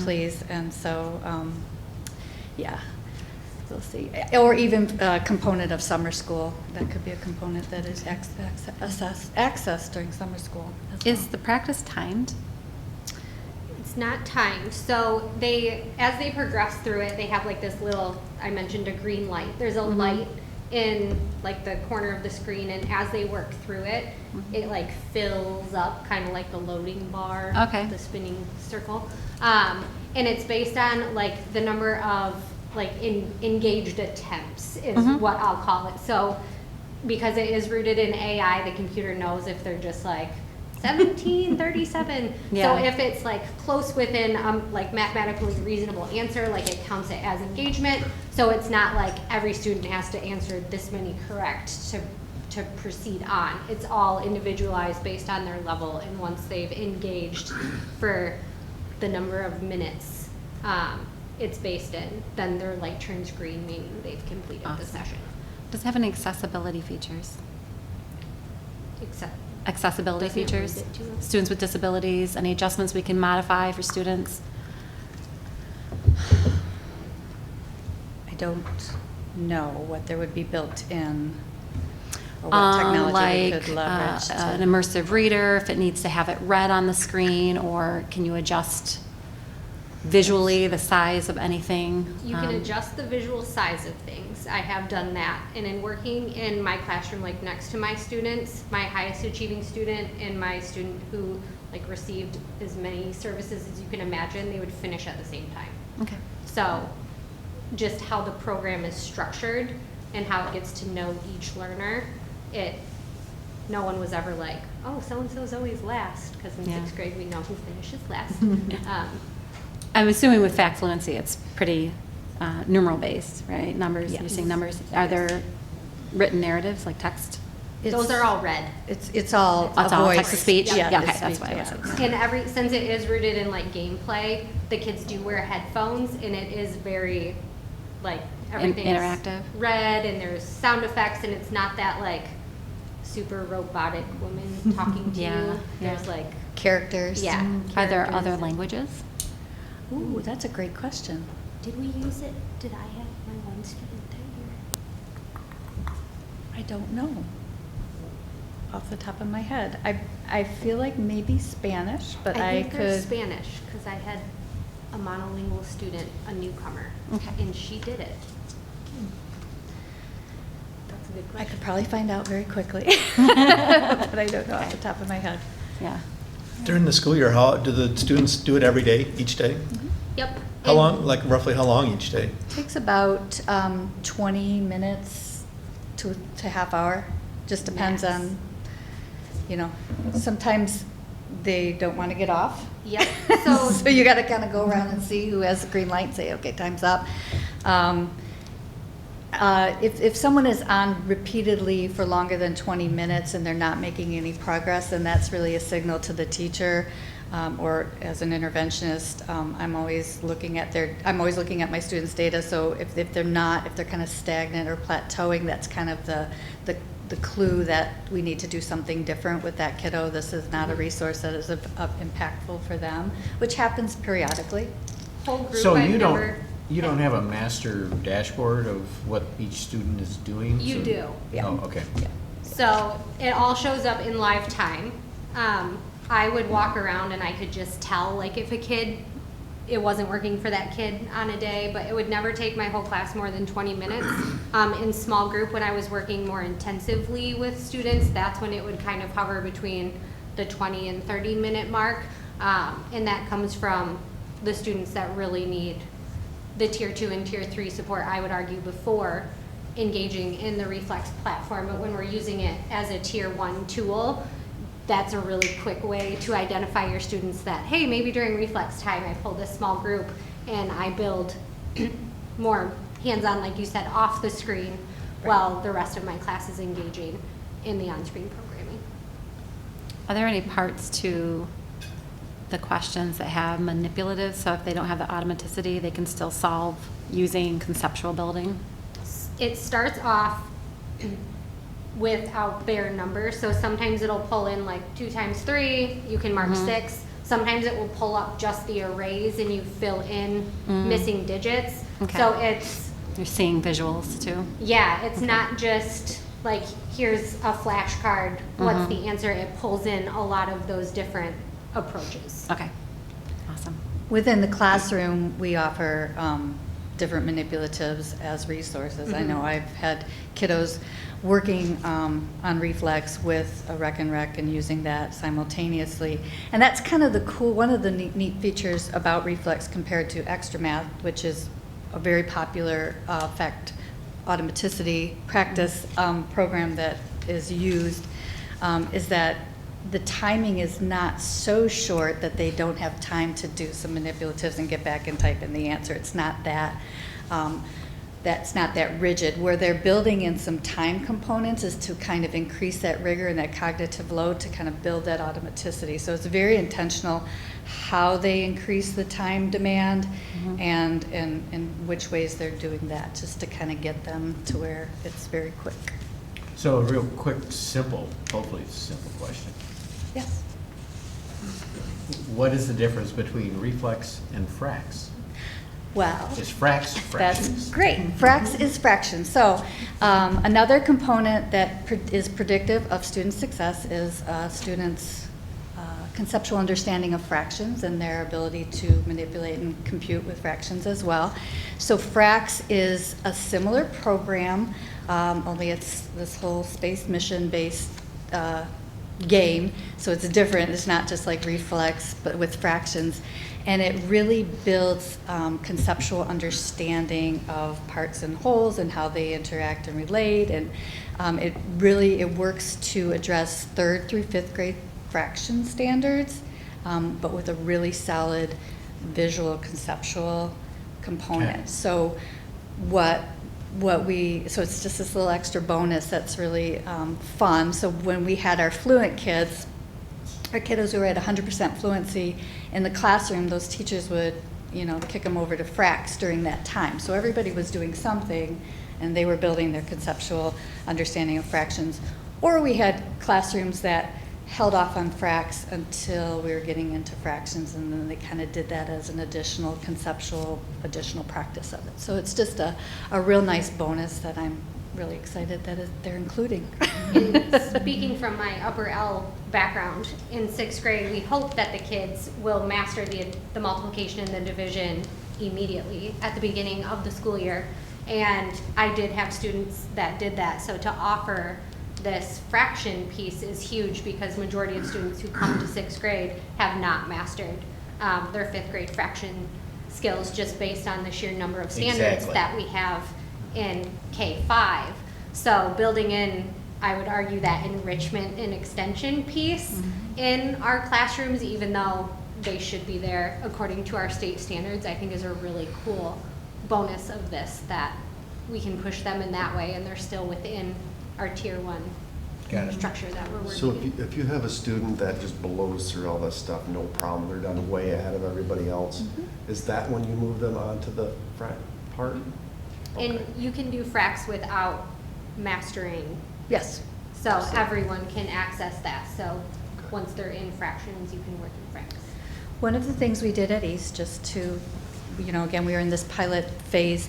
please, and so, yeah, we'll see. Or even a component of summer school, that could be a component that is accessed during summer school as well. Is the practice timed? It's not timed. So as they progress through it, they have like this little, I mentioned a green light. There's a light in like the corner of the screen, and as they work through it, it like fills up, kind of like the loading bar, Okay. the spinning circle. And it's based on like the number of like engaged attempts is what I'll call it. So because it is rooted in AI, the computer knows if they're just like 1737. Yeah. So if it's like close within like mathematically reasonable answer, like it counts it as engagement. So it's not like every student has to answer this many correct to proceed on. It's all individualized based on their level, and once they've engaged for the number of minutes it's based in, then their light turns green, meaning they've completed the Awesome. session. Does it have any accessibility features? Except Accessibility Doesn't it features? read it to us? Students with disabilities, any adjustments we can modify for students? I don't know what there would be built in, or what technology we could leverage. An immersive reader, if it needs to have it read on the screen, or can you adjust visually the size of anything? You can adjust the visual size of things. I have done that. And in working in my classroom, like next to my students, my highest achieving student and my student who like received as many services as you can imagine, they would finish at the same time. Okay. So just how the program is structured and how it gets to know each learner, no one was ever like, oh, so-and-so's always last, because in Yeah. 6th grade we know who finishes last. I'm assuming with fact fluency, it's pretty numeral-based, right? Numbers, Yes. using numbers. Are there written narratives, like text? Those are all read. It's all That's a all voice. text-to-speech? Yeah, Yeah, the okay, that's speech, what I was. yeah. And since it is rooted in like gameplay, the kids do wear headphones, and it is very like everything's interactive? read, and there's sound effects, and it's not that like super robotic woman talking to Yeah, you. yeah. There's like Characters. yeah. Are there characters other and- languages? Ooh, that's a great question. Did we use it? Did I have my one student that year? I don't know. Off the top of my head. I feel like maybe Spanish, but I think there's could. Spanish because I had a monolingual student, a newcomer, Okay. and she did it. That's a good I question. could probably find out very quickly. But I don't know off the top of my head. Yeah. During the school year, how, do the students do it every day, each day? Yep. How And- long, like roughly how long each day? Takes about 20 minutes to half hour. Just depends Max. on, sometimes they don't want to get off. Yep. So- So you got to kind of go around and see who has the green light and say, okay, time's up. If someone is on repeatedly for longer than 20 minutes and they're not making any progress, then that's really a signal to the teacher, or as an interventionist, I'm always looking at my students' data. So if they're kind of stagnant or plateauing, that's kind of the clue that we need to do something different with that kiddo. This is not a resource that is impactful for them, which happens periodically. Whole group. So I've you never- don't have a master dashboard of what each student is doing? You So- do. Yeah. Oh, okay. So it all shows up in live time. I would walk around and I could just tell, like, if a kid, it wasn't working for that kid on a day, but it would never take my whole class more than 20 minutes. In small group, when I was working more intensively with students, that's when it would kind of hover between the 20 and 30-minute mark. And that comes from the students that really need the tier 2 and tier 3 support, I would argue, before engaging in the Reflex platform. But when we're using it as a tier 1 tool, that's a really quick way to identify your students that, hey, maybe during Reflex time I pull this small group and I build more hands-on, like you said, off the screen, while the rest of my class is engaging in the on-screen programming. Are there any parts to the questions that have manipulative, so if they don't have the automaticity, they can still solve using conceptual building? It starts off without bare numbers, so sometimes it'll pull in like 2 times 3, you can mark 6. Sometimes it will pull up just the arrays and you fill in missing digits. Okay. So it's, You're seeing visuals too? yeah, it's not just like, here's a flashcard, what's the answer? It pulls in a lot of those different approaches. Okay, awesome. Within the classroom, we offer different manipulatives as resources. I know I've had kiddos working on Reflex with a Rec and Rec and using that simultaneously. And that's kind of the cool, one of the neat features about Reflex compared to Extra Math, which is a very popular fact automaticity practice program that is used, is that the timing is not so short that they don't have time to do some manipulatives and get back and type in the answer. It's not that, that's not that rigid. Where they're building in some time components is to kind of increase that rigor and that cognitive load to kind of build that automaticity. So it's very intentional how they increase the time demand and in which ways they're doing that, just to kind of get them to where it's very quick. So a real quick, simple, hopefully it's a simple question. Yes. What is the difference between reflex and fracs? Well, Is fracs that's fractions? great. Fracs is fractions. So another component that is predictive of student success is students' conceptual understanding of fractions and their ability to manipulate and compute with fractions as well. So fracs is a similar program, only it's this whole space mission-based game. So it's different. It's not just like Reflex, but with fractions. And it really builds conceptual understanding of parts and wholes and how they interact and relate. And it works to address 3rd through 5th grade fraction standards, but with a really solid visual conceptual component. So so it's just this little extra bonus that's really fun. So when we had our fluent kids, our kiddos who were at 100% fluency in the classroom, those teachers would, kick them over to FRAX during that time. So everybody was doing something, and they were building their conceptual understanding of fractions. Or we had classrooms that held off on FRAX until we were getting into fractions, and then they kind of did that as an additional conceptual, additional practice of it. So it's just a real nice bonus that I'm really excited that they're including. And speaking from my upper L background, in 6th grade, we hope that the kids will master the multiplication and the division immediately at the beginning of the school year. And I did have students that did that. So to offer this fraction piece is huge, because majority of students who come to 6th grade have not mastered their 5th grade fraction skills, just based on the sheer number of standards Exactly. that we have in K-5. So building in, I would argue, that enrichment and extension piece in our classrooms, even though they should be there according to our state standards, I think is a really cool bonus of this, that we can push them in that way and they're still within our tier 1 Got it. structure that we're working So in. if you have a student that just blows through all this stuff, no problem, they're done way ahead of everybody else, is that when you move them onto the frac part? And Okay. you can do FRAX without mastering, Yes. so everyone can access that. So once they're in fractions, you can work in FRAX. One of the things we did at East, just to, again, we were in this pilot phase,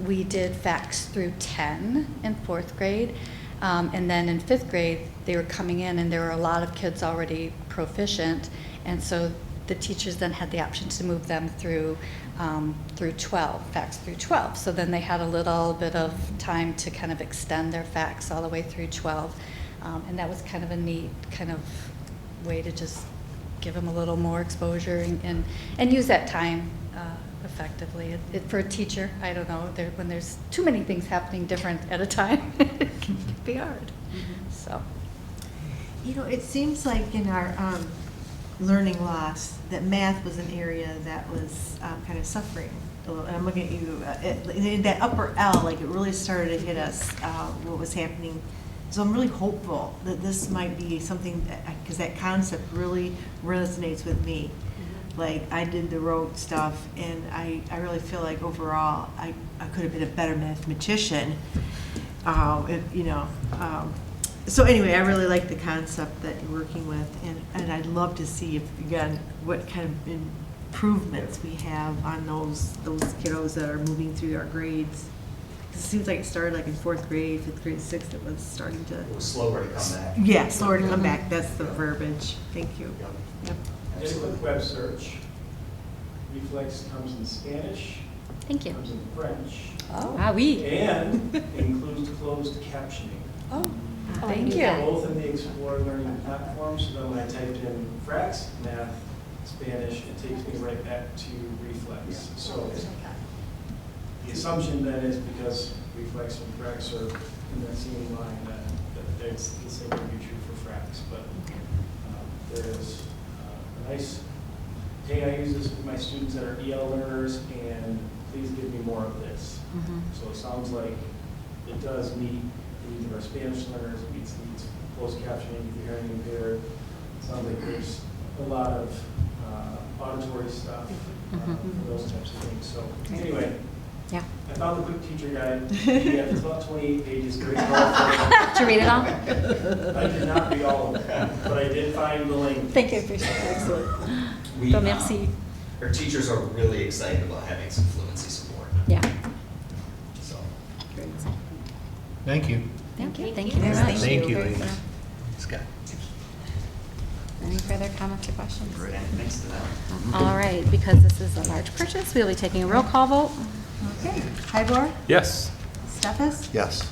we did facts through 10 in 4th grade. And then in 5th grade, they were coming in and there were a lot of kids already proficient. And so the teachers then had the option to move them through 12, facts through 12. So then they had a little bit of time to kind of extend their facts all the way through 12. And that was kind of a neat kind of way to just give them a little more exposure and use that time effectively. For a teacher, I don't know, when there's too many things happening different at a time, it can be hard. So, It seems like in our learning loss, that math was an area that was kind of suffering a little. And I'm looking at you, in that upper L, like it really started to hit us, what was happening. So I'm really hopeful that this might be something, because that concept really resonates with me. Like, I did the rote stuff, and I really feel like overall, I could have been a better mathematician, so anyway, I really like the concept that you're working with, and I'd love to see what kind of improvements we have on those kiddos that are moving through our grades. 'Cause it seems like it started like in 4th grade, 5th grade, 6th, it was starting to. It was slower to come back. Yeah, slower to come back, that's the verbiage, thank you. Yep. Just a quick web search. Reflex comes in Spanish, Thank you. comes in French, Ah, oui. and includes closed captioning. oh, Oh, thank I knew you. that. Both in the Explore Learning platform, so then when I typed in FRAX, math, Spanish, it takes me right back to Reflex. So the assumption then is because Reflex and FRAX are in that same line, that it's the same would be true for FRAX, but there is a nice, hey, I use this with my students that are EL learners, and please give me more of this. So it sounds like it does meet the needs of our Spanish learners, it meets the needs of closed captioning, if you're hearing impaired. It sounds like there's a lot of auditory stuff for those types of things. So anyway, Yeah. I found the quick teacher guide. Yeah, it's about 28 pages, very colorful. Did you read it all? I did not read all of it, but I did find the link. Thank you, appreciate it. Excellent. Well, merci. Our teachers are really excited about having some fluency support. Yeah. So, Thank you. Thank you. Thank Thank you. you very much. Thank you, ladies. Scott. Any further comments or questions? thanks to them. All right, because this is a large purchase, we'll be taking a roll call vote. Okay, Hybor, Yes. Stefas, Yes.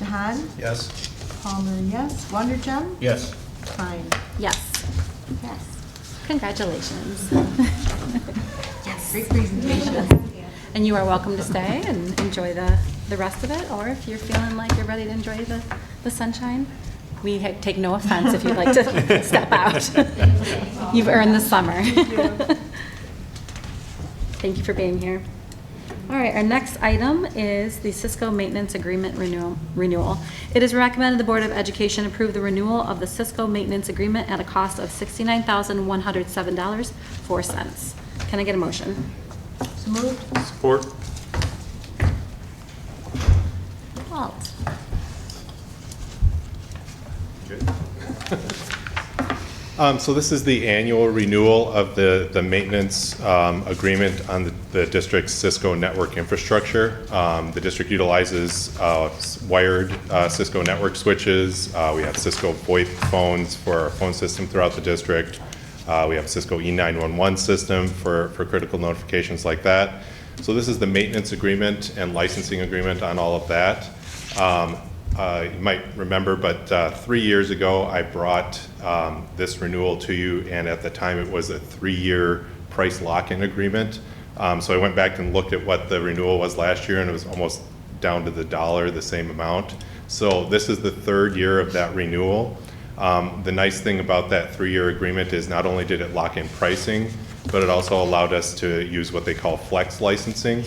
Jahan, Yes. Palmer, yes, Wondergem, Yes. Klein, Yes. yes. Congratulations. Yes. Great presentation. And you are welcome to stay and enjoy the rest of it, or if you're feeling like you're ready to enjoy the sunshine, we take no offense if you'd like to step out. You've earned the summer. Thank you for being here. All right, our next item is the Cisco Maintenance Agreement renewal. It is recommended the Board of Education approve the renewal of the Cisco Maintenance Agreement at a cost of $69,107.04. Can I get a motion? So moved. Support. Walt. So this is the annual renewal of the maintenance agreement on the district's Cisco network infrastructure. The district utilizes wired Cisco network switches. We have Cisco VoIP phones for our phone system throughout the district. We have Cisco E911 system for critical notifications like that. So this is the maintenance agreement and licensing agreement on all of that. You might remember, but 3 years ago, I brought this renewal to you, and at the time, it was a 3-year price lock-in agreement. So I went back and looked at what the renewal was last year, and it was almost down to the dollar, the same amount. So this is the 3rd year of that renewal. The nice thing about that 3-year agreement is not only did it lock in pricing, but it also allowed us to use what they call flex licensing.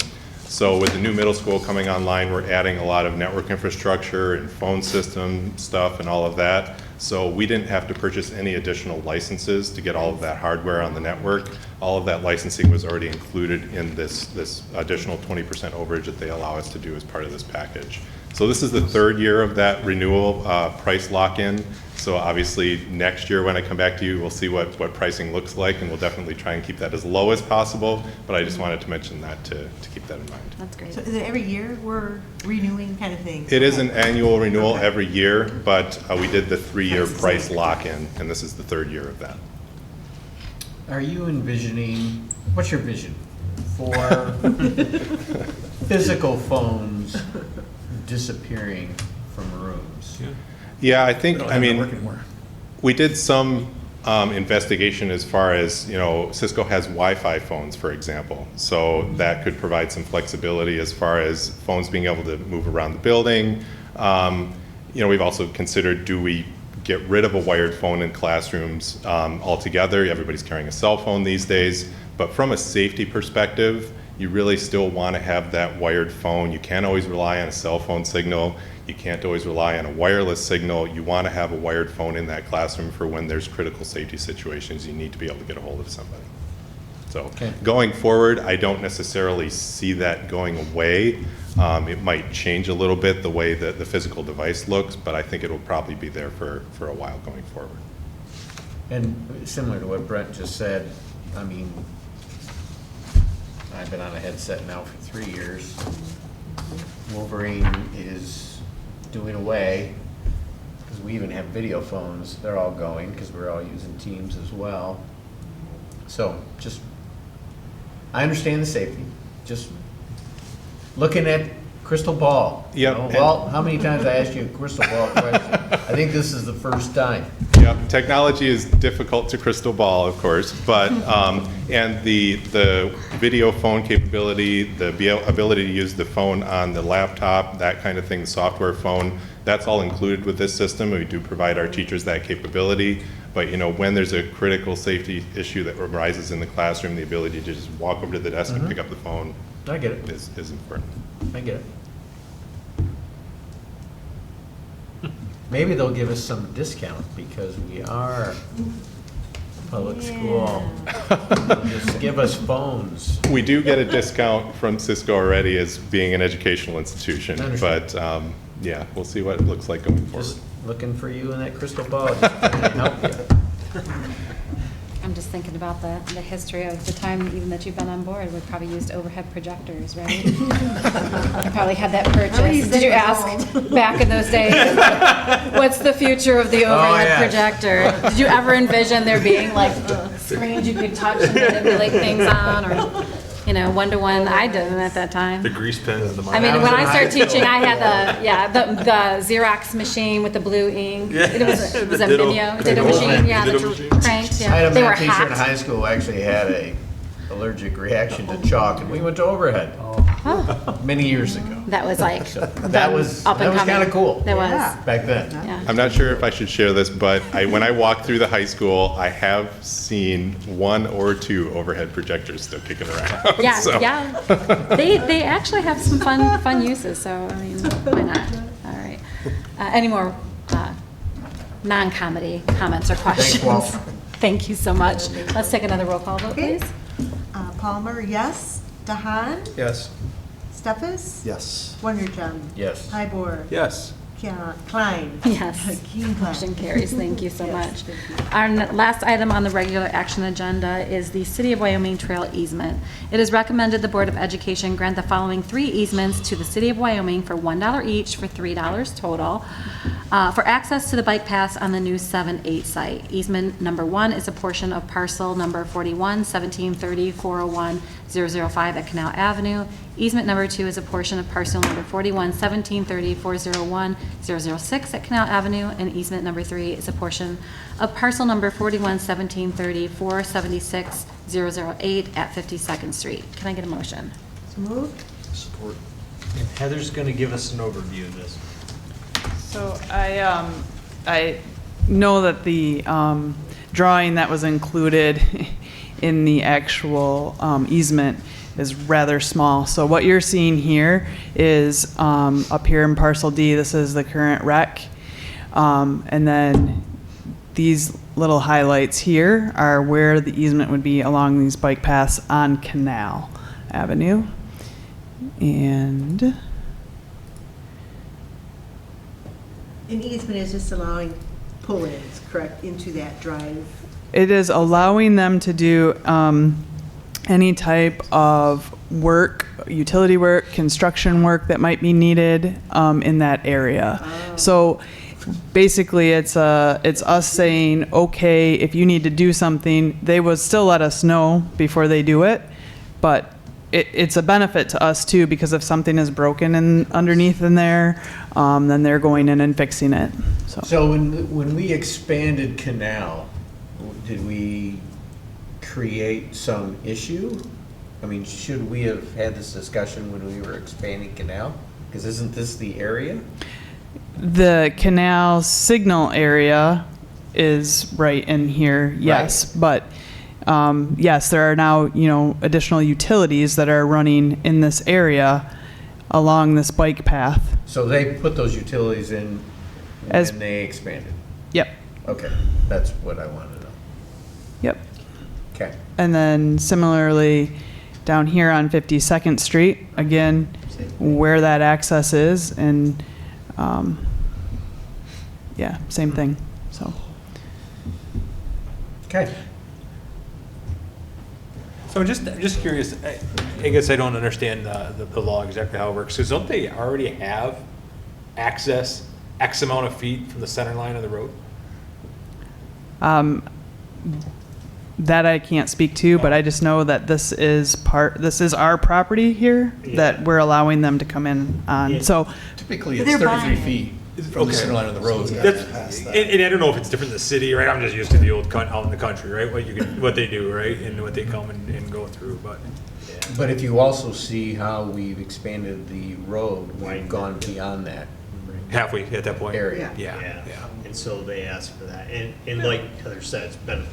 So with the new middle school coming online, we're adding a lot of network infrastructure and phone system stuff and all of that. So we didn't have to purchase any additional licenses to get all of that hardware on the network. All of that licensing was already included in this additional 20% overage that they allow us to do as part of this package. So this is the 3rd year of that renewal price lock-in. So obviously next year when I come back to you, we'll see what pricing looks like, and we'll definitely try and keep that as low as possible. But I just wanted to mention that to keep that in mind. That's great. So is it every year we're renewing kind of thing? It is an annual renewal Okay. every year, but we did the 3-year Price is price like- lock-in, and this is the 3rd year of that. Are you envisioning, what's your vision for physical phones disappearing from rooms? Yeah, I think, We don't I have that mean, work anymore. we did some investigation as far as, Cisco has Wi-Fi phones, for example. So that could provide some flexibility as far as phones being able to move around the building. We've also considered, do we get rid of a wired phone in classrooms altogether? Everybody's carrying a cell phone these days. But from a safety perspective, you really still want to have that wired phone. You can't always rely on a cell phone signal. You can't always rely on a wireless signal. You want to have a wired phone in that classroom for when there's critical safety situations you need to be able to get a hold of somebody. So Okay. going forward, I don't necessarily see that going away. It might change a little bit the way that the physical device looks, but I think it'll probably be there for a while going forward. And similar to what Brent just said, I mean, I've been on a headset now for 3 years. Wolverine is doing away, because we even have video phones. They're all going, because we're all using Teams as well. So just, I understand the safety, just looking at crystal ball. Yep. Well, how many times I asked you a crystal ball question? I think this is the first time. Yeah, technology is difficult to crystal ball, of course, but and the video phone capability, the ability to use the phone on the laptop, that kind of thing, the software phone, that's all included with this system. We do provide our teachers that capability, but when there's a critical safety issue that arises in the classroom, the ability to just walk over to the desk and pick up the phone I get it. is important. I get it. Maybe they'll give us some discount because we are public school. Just give us phones. We do get a discount from Cisco already as being an educational institution, but yeah, we'll see what it looks like going forward. Just looking for you in that crystal ball. Just trying to help you. I'm just thinking about the history of the time even that you've been on board. We probably used overhead projectors, right? You probably had that purchased. Did you ask back in those days, what's the future of the overhead yes. projector? Did you ever envision there being like screens you could touch and manipulate things on, or one-to-one? I didn't at that time. The grease pen and the I mean, was when in I started high teaching, school. I had the Xerox machine with the blue ink. It was a Ditto machine, yeah, Ditto the machine. cranks, I had yeah. a They were math teacher in hot. high school who actually had a allergic reaction to chalk, and we went to overhead. Oh, many years ago. that was like That was up and coming. kind of cool. That Yeah. was. Back then. Yeah. I'm not sure if I should share this, but when I walked through the high school, I have seen 1 or 2 overhead projectors still kicking around. Yeah, So- yeah. They actually have some fun uses. So I mean, why not? All right. Any more non-comedy comments or questions? Walt. Thank you so much. Let's take another roll call vote, Okay. please. Palmer, yes. Dahan? Yes. Steffes? Yes. Wonderchum? Yes. Hybor? Yes. Klein? Yes. Keen Klein. Motion carries. Thank you so Yes, much. thank you. Our last item on the regular action agenda is the City of Wyoming Trail easement. It is recommended the Board of Education grant the following 3 easements to the City of Wyoming for $1 each for $3 total for access to the bike paths on the new 7-8 site. Easement number 1 is a portion of parcel number 41-1730-401-005 at Canal Avenue. Easement number 2 is a portion of parcel number 41-1730-401-006 at Canal Avenue, and easement number 3 is a portion of parcel number 41-1730-476-008 at 52nd Street. Can I get a motion? So moved. Support. And Heather's going to give us an overview of this. So I know that the drawing that was included in the actual easement is rather small. So what you're seeing here is up here in parcel D, this is the current rec. And then these little highlights here are where the easement would be along these bike paths on Canal Avenue. And An easement is just allowing pull-ins, correct, into that drive? it is allowing them to do any type of work, utility work, construction work that might be needed in that area. So basically, it's us saying, okay, if you need to do something, they would still let us know before they do it, but it's a benefit to us too, because if something is broken underneath in there, then they're going in and fixing it. So when we expanded Canal, did we create some issue? I mean, should we have had this discussion when we were expanding Canal? Because isn't this the area? The canal signal area is right in here, yes, but yes, there are now, additional utilities that are running in this area along this bike path. So they put those utilities in As- when they expanded? Yep, Okay, that's what I wanted to know. yep. Okay. And then similarly, down here on 52nd Street, again, where that access is, and yeah, same thing, so. Okay. So I'm just curious, I guess I don't understand the law exactly how it works. So don't they already have access X amount of feet from the center line of the road? That I can't speak to, but I just know that this is our property here that we're allowing them to come in on. So Typically, it's They're 33 buying. feet from the center line of the road. That's, and I don't know if it's different in the city, right? I'm just used to the old out in the country, right? What they do, right? And what they come and go through, but. But if you also see how we've expanded the road, we've gone beyond that Halfway at that point. area. Yeah. And so they asked for that. And like Heather said, it's been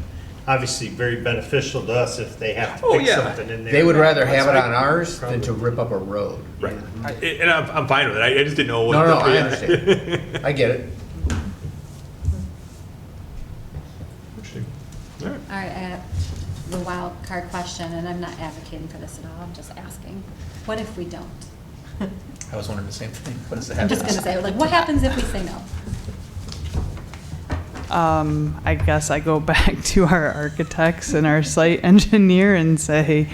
obviously very beneficial to us if they have to Oh, fix yeah. something in there. They would rather have it on ours than to rip up a road. Right. And I'm fine with it. I just didn't know what. No, I understand. I get it. Interesting. All right. All right, I have the wild card question, and I'm not advocating for this at all. I'm just asking. What if we don't? I was wondering the same thing. What does that I'm happen? just going to say, like, what happens if we say no? I guess I go back to our architects and our site engineer and say,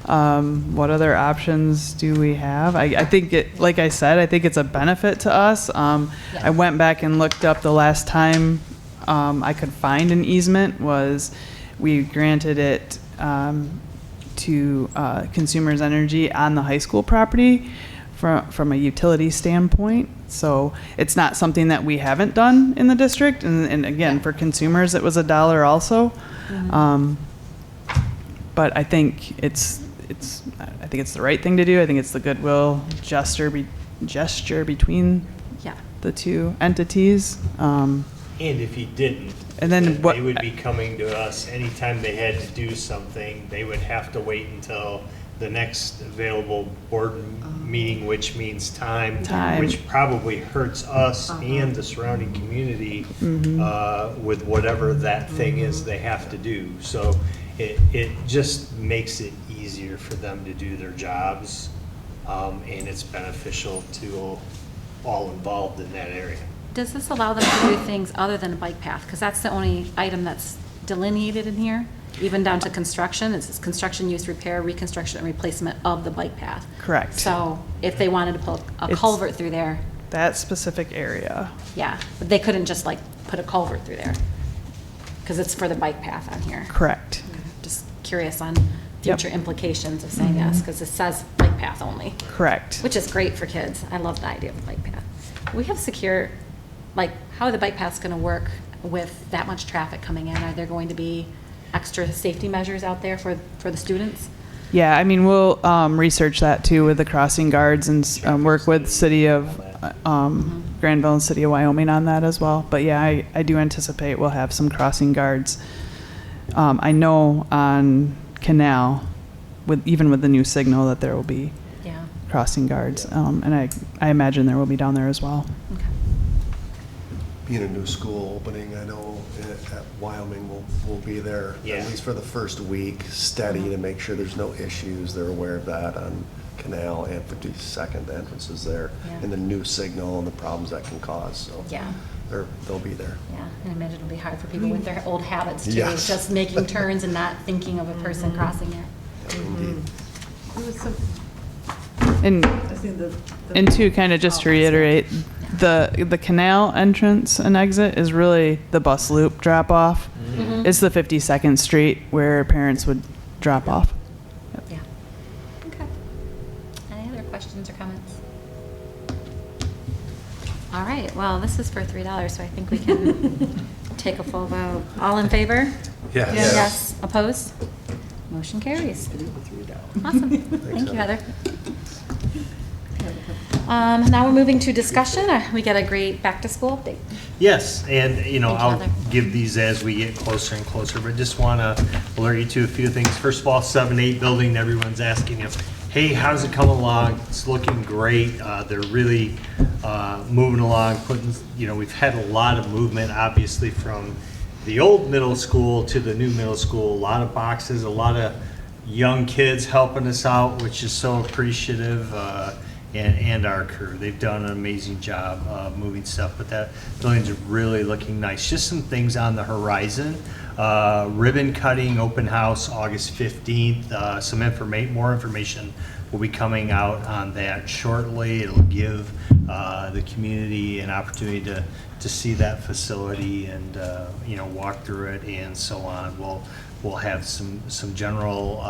what other options do we have? I think like I said, I think it's a benefit to us. I went back and looked up the last time I could find an easement was we granted it to Consumers Energy on the high school property from a utility standpoint. So it's not something that we haven't done in the district. And again, for consumers, it was $1 also. But I think I think it's the right thing to do. I think it's the goodwill gesture between Yeah. the two entities. And if he didn't, And then what? they would be coming to us anytime they had to do something. They would have to wait until the next available board meeting, which means time, which probably hurts us and the surrounding community with whatever that thing is they have to do. So it just makes it easier for them to do their jobs, and it's beneficial to all involved in that area. Does this allow them to do things other than a bike path? Because that's the only item that's delineated in here, even down to construction. It says construction, use, repair, reconstruction, and replacement of the bike path. Correct. So if they wanted to put a It's- culvert through there, That specific area. yeah, but they couldn't just like put a culvert through there because it's for the bike path on here. Correct. Just curious on Yep. future implications of saying yes, because it says bike path only, Correct. which is great for kids. I love the idea of a bike path. We have secure, like, how are the bike paths going to work with that much traffic coming in? Are there going to be extra safety measures out there for the students? Yeah, I mean, we'll research that too with the crossing guards and work with City of Grandville and City of Wyoming on that as well. But yeah, I do anticipate we'll have some crossing guards. I know on Canal, even with the new signal, that there will be Yeah. crossing guards, and I imagine there will be down there as well. Okay. Being a new school opening, I know at Wyoming will be there, Yeah. at least for the first week, steady to make sure there's no issues. They're aware of that on Canal and 52nd entrances there, Yeah. and the new signal and the problems that can cause, so. Yeah. They'll be there. Yeah, and I imagine it'll be hard for people with their old habits too, Yes. just making turns and not thinking of a person crossing it. Indeed. There was some, And I think the. And two, kind of just to reiterate, the canal entrance and exit is really the bus loop drop off. Mhm. It's the 52nd Street where parents would drop off. Yeah. Okay. Any other questions or comments? All right, well, this is for $3, so I think we can take a full vote. All in favor? Yes. Yes. Opposed? Motion carries. Awesome. Thank you, Heather. Now we're moving to discussion. We got a great back-to-school update. Yes, and, you know, Thank you, I'll Heather. give these as we get closer and closer, but just want to alert you to a few things. First of all, 7-8 building, everyone's asking you, hey, how's it coming along? It's looking great. They're really moving along, we've had a lot of movement, obviously, from the old middle school to the new middle school. A lot of boxes, a lot of young kids helping us out, which is so appreciative. And our crew. They've done an amazing job moving stuff, but that building's really looking nice. Just some things on the horizon. Ribbon cutting, open house, August 15th. More information will be coming out on that shortly. It'll give the community an opportunity to see that facility and walk through it and so on. We'll have some general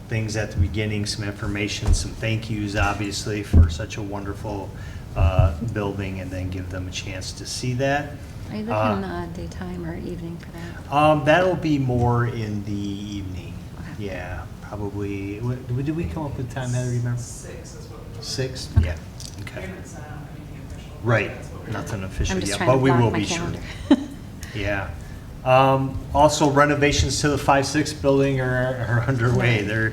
things at the beginning, some information, some thank yous, obviously, for such a wonderful building, and then give them a chance to see that. Are you looking daytime or evening for that? That'll be more in the evening. Okay. Yeah, probably. Did we come up with time, Heather, you remember? 6 is what we're. 6? Okay. Yeah, We okay. haven't sent out anything official. Right, That's what we're nothing doing. official I'm just yet, trying to but we block will my be sure. calendar. Yeah. Also, renovations to the 5-6 building are underway. They're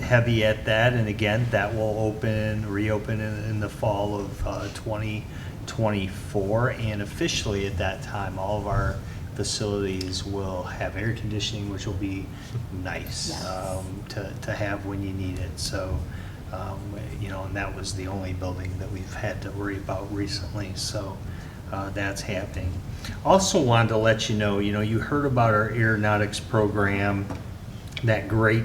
heavy at that, and again, that will reopen in the fall of 2024, and officially at that time, all of our facilities will have air conditioning, which will be nice Yes. to have when you need it. So, and that was the only building that we've had to worry about recently. So. That's happening. Also wanted to let you know, you heard about our aeronautics program, that great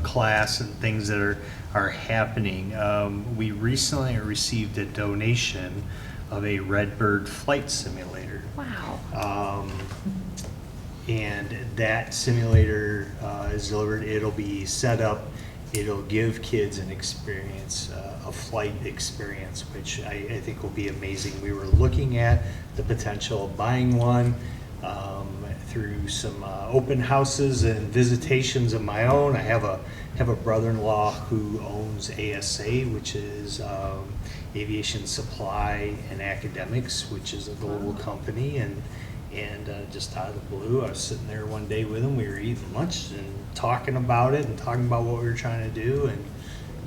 class and things that are happening. We recently received a donation of a Redbird flight simulator. Wow. And that simulator is delivered. It'll be set up. It'll give kids an experience, a flight experience, which I think will be amazing. We were looking at the potential of buying one. through some open houses and visitations of my own. I have a brother-in-law who owns ASA, which is Aviation Supply and Academics, which is a global company, and just out of the blue, I was sitting there one day with him. We were eating lunch and talking about it and talking about what we were trying to do,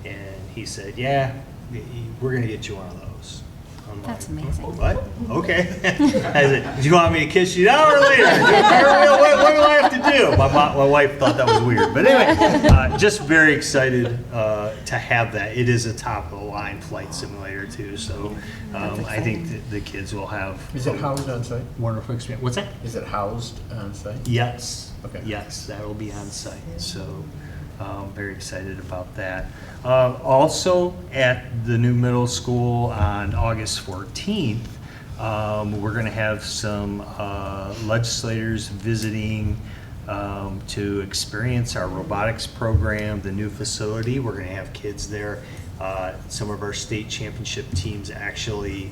and he said, "Yeah, we're gonna get you one of those." I'm That's like, amazing. What? Okay. I said, "Do you want me to kiss you now or later? What do I have to do?" My wife thought that was weird, but anyway, just very excited to have that. It is a top of the line flight simulator too, so I think the kids will have. Is it housed on site? Wonderful experience. What's that? Is it housed on site? Yes. Okay. Yes, that will be on site. So very excited about that. Also at the new middle school on August 14th, we're going to have some legislators visiting to experience our robotics program, the new facility. We're going to have kids there. Some of our state championship teams actually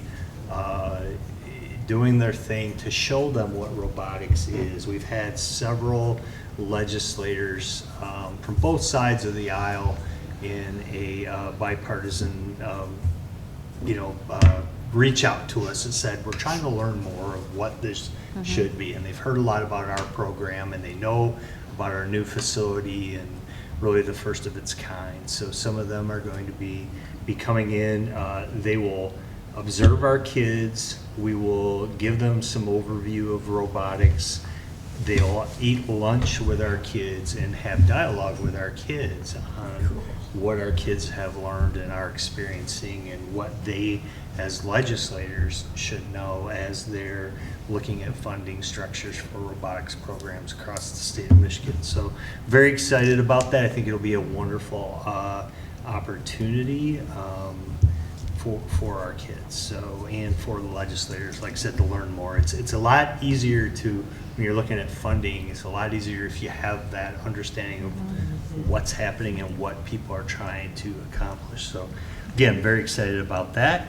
doing their thing to show them what robotics is. We've had several legislators from both sides of the aisle in a bipartisan, reach out to us and said, we're trying to learn more of what this should be. And they've heard a lot about our program, and they know about our new facility, and really the first of its kind. So some of them are going to be coming in. They will observe our kids. We will give them some overview of robotics. They'll eat lunch with our kids and have dialogue with our kids on what our kids have learned and are experiencing, and what they as legislators should know as they're looking at funding structures for robotics programs across the state of Michigan. So very excited about that. I think it'll be a wonderful opportunity for our kids, so, and for the legislators, like I said, to learn more. It's a lot easier to, when you're looking at funding, it's a lot easier if you have that understanding of what's happening and what people are trying to accomplish. So again, very excited about that.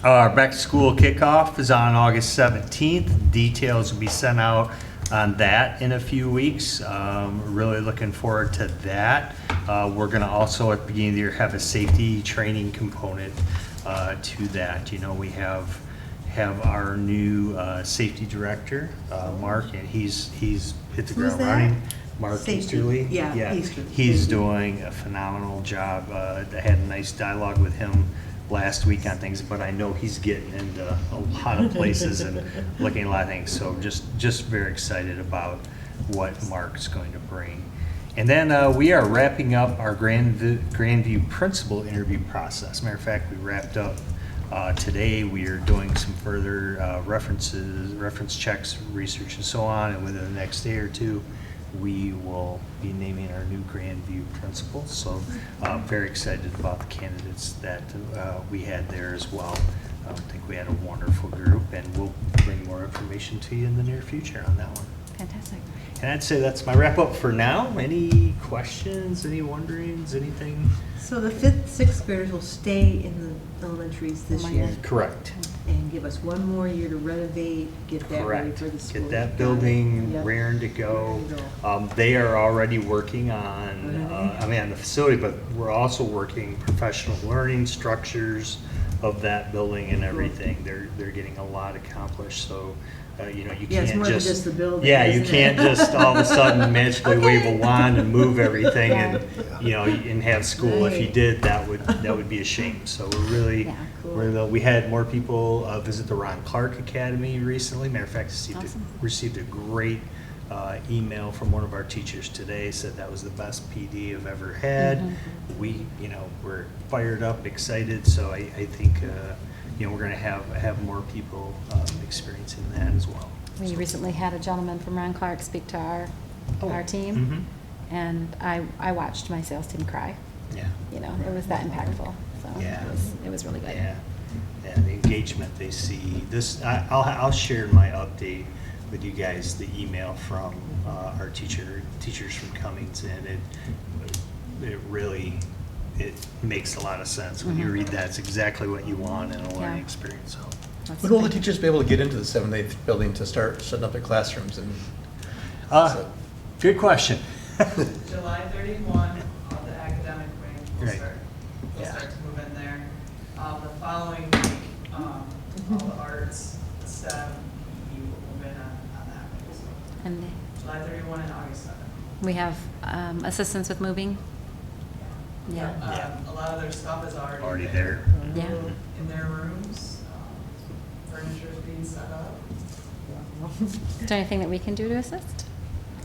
Our back to school kickoff is on August 17th. Details will be sent out on that in a few weeks. Really looking forward to that. We're going to also at the beginning of the year have a safety training component to that. You know, we have our new safety director, Mark, and he's hit the ground running. Mark Easterly. Yeah, Easterly. He's doing a phenomenal job. I had a nice dialogue with him last week on things, but I know he's getting into a lot of places and looking at a lot of things. So just very excited about what Mark's going to bring. And then we are wrapping up our Grandview principal interview process. Matter of fact, we wrapped up today. We are doing some further reference checks, research, and so on. And within the next day or two, we will be naming our new Grandview principal. So very excited about the candidates that we had there as well. I think we had a wonderful group, and we'll bring more information to you in the near future on that one. Fantastic. And I'd say that's my wrap up for now. Any questions, any wonderings, anything? So the 5th, 6th graders will stay in the elementaries this year? Correct. And give us one more year to renovate, get that ready Correct. for the school. Get that building Yep. raring to go. Ready to go. They are already working on, on the facility, but we're also working professional learning structures of that building and everything. They're getting a lot accomplished, so, you know, you Yeah, it's can't more than just the building, Yeah, you isn't it? can't just all of a sudden magically wave a wand and move everything and, you know, and have school. If you Right. did, that would be a shame. So we're really, Yeah, we had more people visit the Ron Clark Academy recently. Matter of fact, Awesome. received a great email from one of our teachers today, said that was the best PD I've ever had. We, you know, we're fired up, excited, so I think, you know, we're going to have more people experiencing that as well. We recently had a gentleman from Ron Clark speak to our team, and I watched my sales team cry. Yeah. You know, it was that impactful, so Yeah. it was really good. Yeah, and the engagement they see. This, I'll share my update with you guys, the email from our teachers from Cummings, and it really, it makes a lot of sense. When you read that, it's exactly what you want in a learning experience, so. That's When will the great. teachers be able to get into the 7th, 8th building to start setting up their classrooms and? Good question. July 31, the academic wing will Right. start, Yeah. to move in there. The following week, all the arts, STEM, we will move in on that wing. So And July 31 and August 7. we have assistance with moving? Yeah. A lot of their stuff is already. Already there. Yeah. In their rooms, furniture is being set up. Is there anything that we can do to assist?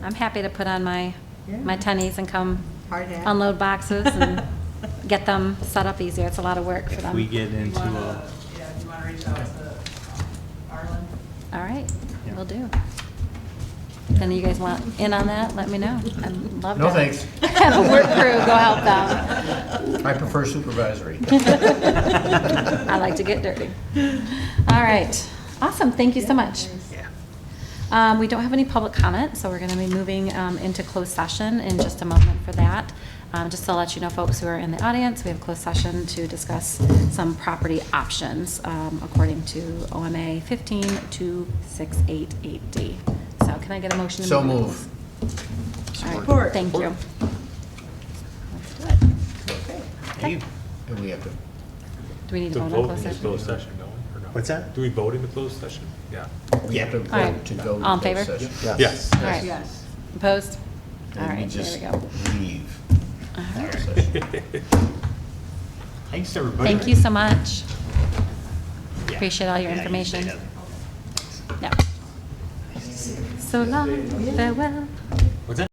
I'm happy to put on my tennies and come Hard hat. unload boxes and get them set up easier. It's a lot of work for If them. we get into Yeah, a, if you want to reach out to Arlen. All right, Yeah. will do. If any of you guys want in on that, let me know. I'd love to. No, thanks. Have a work crew, go help them. I prefer supervisory. I like to get dirty. All right, awesome, thank you so much. We don't have any public comment, so we're going to be moving into closed session in just a moment for that. Just to let you know, folks who are in the audience, we have closed session to discuss some property options according to OMA 15268D. So can I get a motion? to So move? move. All right, thank you. Let's do it. Hey, and we have to, Do we need to To vote on vote closed in the session? closed session, don't we, or no? What's that? Do we vote in the closed session? Yeah. we have to All right. vote to go to All in closed favor? session. Yes. All right. Yes. Opposed? All And we right, there just we go. leave. All right. closed session. thanks, everybody. Thank you so much. Yeah. Appreciate all your Yeah, you information. stay there. Yeah. So long, farewell.